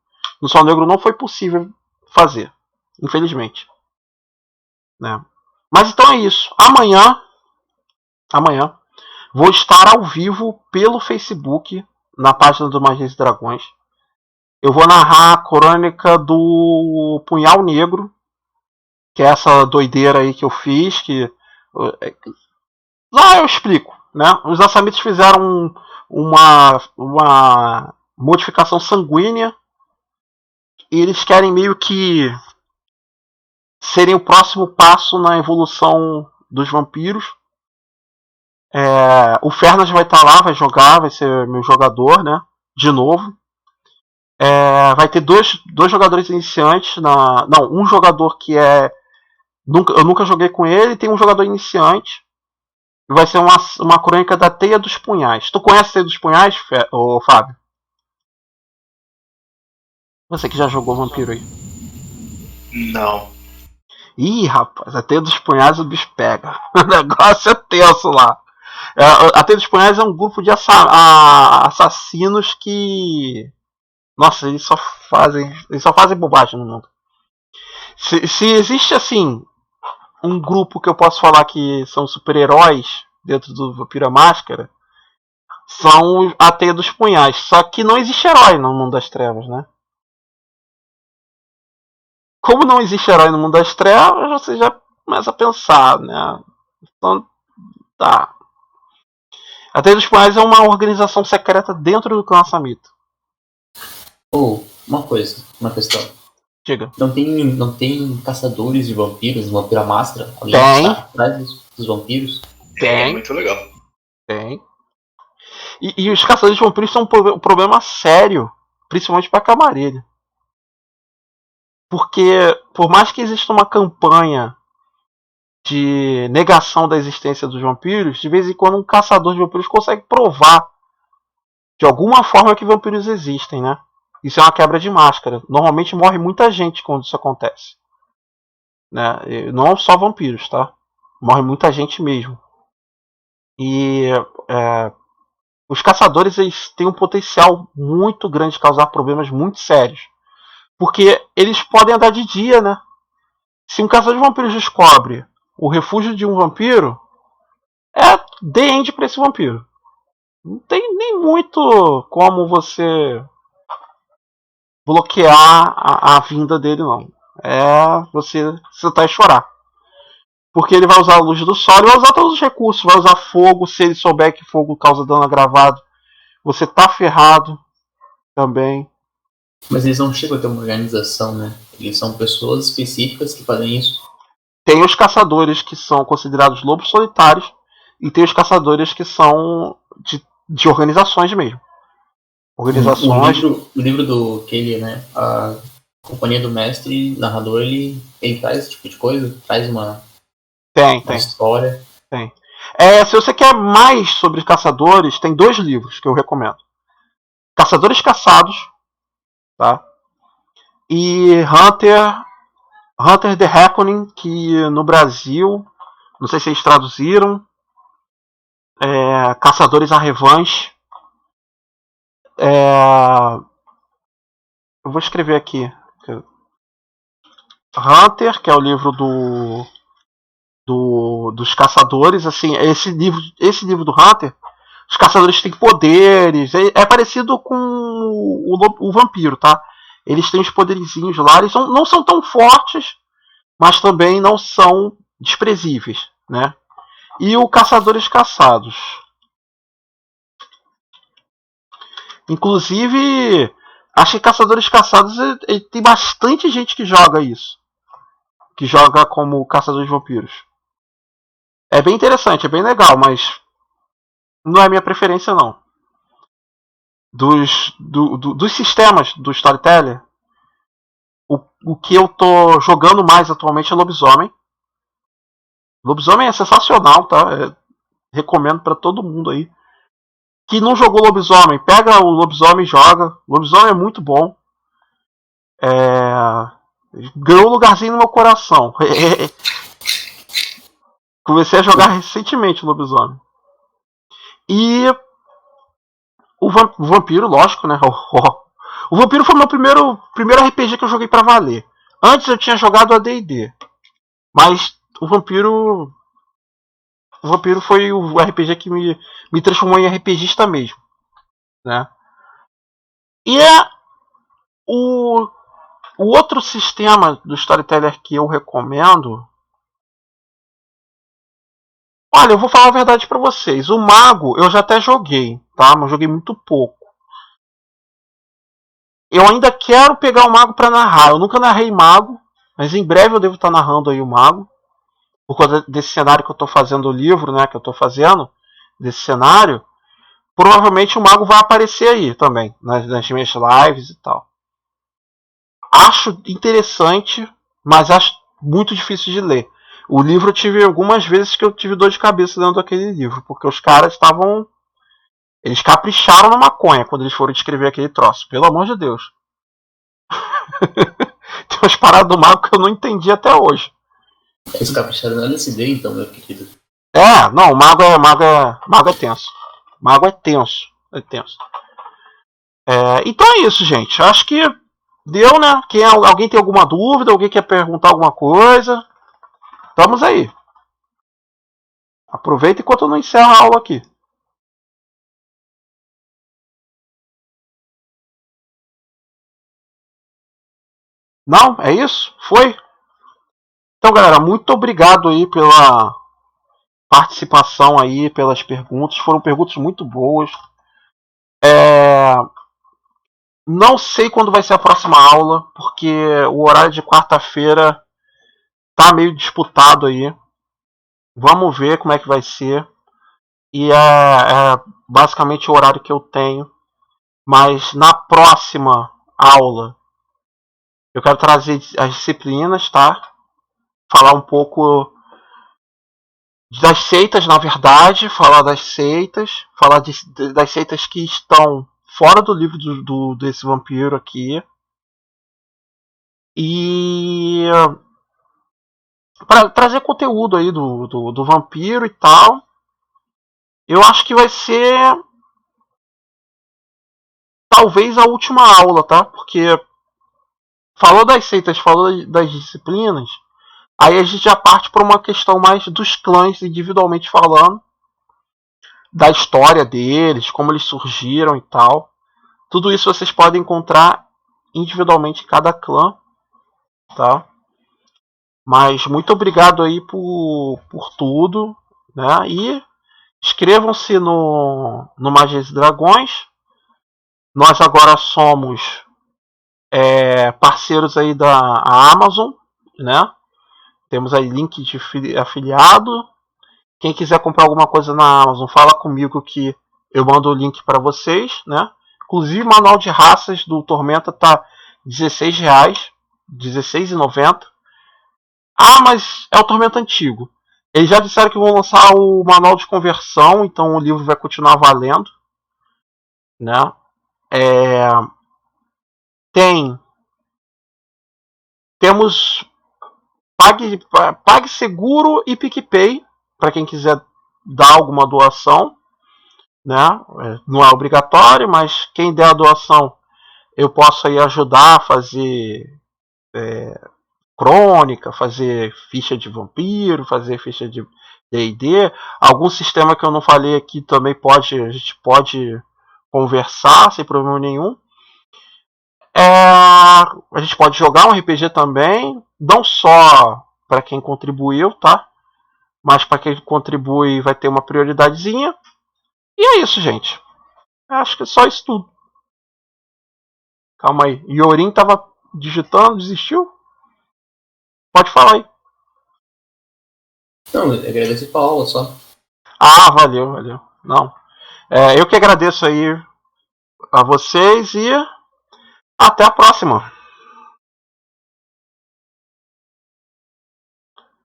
No Sol Negro não foi possível fazer, infelizmente. Né? Mas então é isso. Amanhã vou estar ao vivo pelo Facebook na página do Magias e Dragões. Eu vou narrar a crônica do Punhal Negro, que é essa doideira aí que eu fiz, que lá eu explico, né? Os Assamitas fizeram uma modificação sanguínea e eles querem meio que serem o próximo passo na evolução dos vampiros. O Fernas vai estar lá, vai jogar, vai ser meu jogador, né? De novo. Vai ter dois jogadores iniciantes. Não, um jogador que eu nunca joguei com ele, tem um jogador iniciante. Vai ser uma crônica da Teia dos Punhais. Tu conhece a Teia dos Punhais, Fábio? Você que já jogou Vampiro aí. Não. Ih, rapaz, a Teia dos Punhais o bicho pega. O negócio é tenso lá. A Teia dos Punhais é um grupo de assassinos que... Nossa, eles só fazem bobagem no mundo. Se existe, assim, um grupo que eu posso falar que são super-heróis dentro do Vampiro à Máscara, são a Teia dos Punhais. Só que não existe herói no Mundo das Trevas, né? Como não existe herói no Mundo das Trevas, você já começa a pensar, né? Então, tá. A Teia dos Punhais é uma organização secreta dentro do clã Assamita. Uma questão. Diga. Não tem caçadores de vampiros, Vampiro à Máscara? Alguém Tem. está atrás dos vampiros? Tem. É muito legal. Tem. E os caçadores de vampiros são um problema sério, principalmente para Camarilha. Porque, por mais que exista uma campanha de negação da existência dos vampiros, de vez em quando um caçador de vampiros consegue provar de alguma forma que vampiros existem, né? Isso é uma quebra de máscara. Normalmente morre muita gente quando isso acontece. Né? Não só vampiros, tá? Morre muita gente mesmo. E os caçadores eles têm um potencial muito grande de causar problemas muito sérios. Porque eles podem andar de dia, né? Se um caçador de vampiros descobre o refúgio de um vampiro, é the end pra esse vampiro. Não tem nem muito como você bloquear a vinda dele, não. Você sentar e chorar. Porque ele vai usar a luz do sol, ele vai usar todos os recursos, vai usar fogo, se ele souber que fogo causa dano agravado, você tá ferrado também. Mas eles não chegam a ter uma organização, né? Eles são pessoas específicas que fazem isso. Tem os caçadores que são considerados lobos solitários e tem os caçadores que são de organizações mesmo. Organizações. O livro do Kelly, né? A Companhia do Mestre, narrador, ele traz esse tipo de coisa, traz uma história. Tem. Se você quer mais sobre caçadores, tem 2 livros que eu recomendo. Caçadores Caçados, tá? E Hunter the Reckoning, que no Brasil, não sei se eles traduziram, Caçadores à Revanche. Eu vou escrever aqui. Hunter, que é o livro dos caçadores. Assim, esse livro do Hunter, os caçadores têm poderes. É parecido com o vampiro, tá? Eles têm os poderizinhos lá. Eles não são tão fortes, mas também não são desprezíveis, né? E o Caçadores Caçados. Inclusive, acho que Caçadores Caçados tem bastante gente que joga isso. Que joga como Caçador de Vampiros. É bem interessante, é bem legal, mas não é minha preferência não. Dos sistemas do Storyteller, o que eu tô jogando mais atualmente é Lobisomem. Lobisomem é sensacional, tá? Recomendo para todo mundo aí. Que não jogou Lobisomem, pega o Lobisomem e joga. Lobisomem é muito bom. Ganhou um lugarzinho no meu coração. Comecei a jogar recentemente o Lobisomem. E o Vampiro, lógico, né? O Vampiro foi o meu primeiro RPG que eu joguei pra valer. Antes eu tinha jogado a D&D. Mas o Vampiro foi o RPG que me transformou em RPGista mesmo, né? E o outro sistema do Storyteller que eu recomendo... Olha, eu vou falar a verdade pra vocês. O Mago eu já até joguei, tá? Mas joguei muito pouco. Eu ainda quero pegar o Mago pra narrar. Eu nunca narrei Mago, mas em breve eu devo estar narrando aí o Mago. Por causa desse cenário que eu tô fazendo o livro, né? Que eu tô fazendo, desse cenário. Provavelmente o Mago vai aparecer aí também, nas minhas lives e tal. Acho interessante, mas acho muito difícil de ler. O livro eu tive algumas vezes que eu tive dor de cabeça dentro daquele livro, porque os caras estavam... Eles capricharam na maconha quando eles foram descrever aquele troço, pelo amor de Deus. Tem umas paradas do Mago que eu não entendi até hoje. Eles capricharam na LSD então, meu querido. Não, o Mago é tenso. Mago é tenso. É tenso. Então é isso, gente. Acho que deu, né? Alguém tem alguma dúvida? Alguém quer perguntar alguma coisa? Estamos aí. Aproveita enquanto eu não encerro a aula aqui. Não? É isso? Foi? Então, galera, muito obrigado aí pela participação aí, pelas perguntas. Foram perguntas muito boas. Não sei quando vai ser a próxima aula, porque o horário de quarta-feira tá meio disputado aí. Vamos ver como é que vai ser. E é basicamente o horário que eu tenho. Mas na próxima aula eu quero trazer as disciplinas, tá? Falar um pouco das seitas, na verdade. Falar das seitas. Falar das seitas que estão fora do livro desse vampiro aqui. E para trazer conteúdo aí do vampiro e tal. Eu acho que vai ser talvez a última aula, tá? Porque falou das seitas, falou das disciplinas, aí a gente já parte para uma questão mais dos clãs individualmente falando, da história deles, como eles surgiram e tal. Tudo isso vocês podem encontrar individualmente em cada clã, tá? Mas muito obrigado aí por tudo, né? E inscrevam-se no Magias e Dragões. Nós agora somos parceiros aí da Amazon, né? Temos aí link de afiliado. Quem quiser comprar alguma coisa na Amazon, fala comigo que eu mando o link para vocês, né? Inclusive o manual de raças do Tormenta tá R$16, R$16,90. Ah, mas é o Tormenta antigo. Eles já disseram que vão lançar o manual de conversão, então o livro vai continuar valendo, né? Tem Temos PagSeguro e PicPay, para quem quiser dar alguma doação, né? Não é obrigatório, mas quem der a doação, eu posso aí ajudar a fazer crônica, fazer ficha de vampiro, fazer ficha de D&D. Algum sistema que eu não falei aqui também a gente pode conversar sem problema nenhum. A gente pode jogar um RPG também, não só para quem contribuiu, tá? Mas para quem contribui vai ter uma prioridadezinha. E é isso, gente. Acho que é só isso tudo. Calma aí. Yorin tava digitando, desistiu? Pode falar aí. Não, eu agradeço a aula só. Ah, valeu. Não. Eu que agradeço aí a vocês e até a próxima.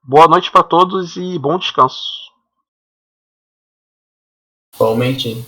Boa noite para todos e bom descanso. Atualmente.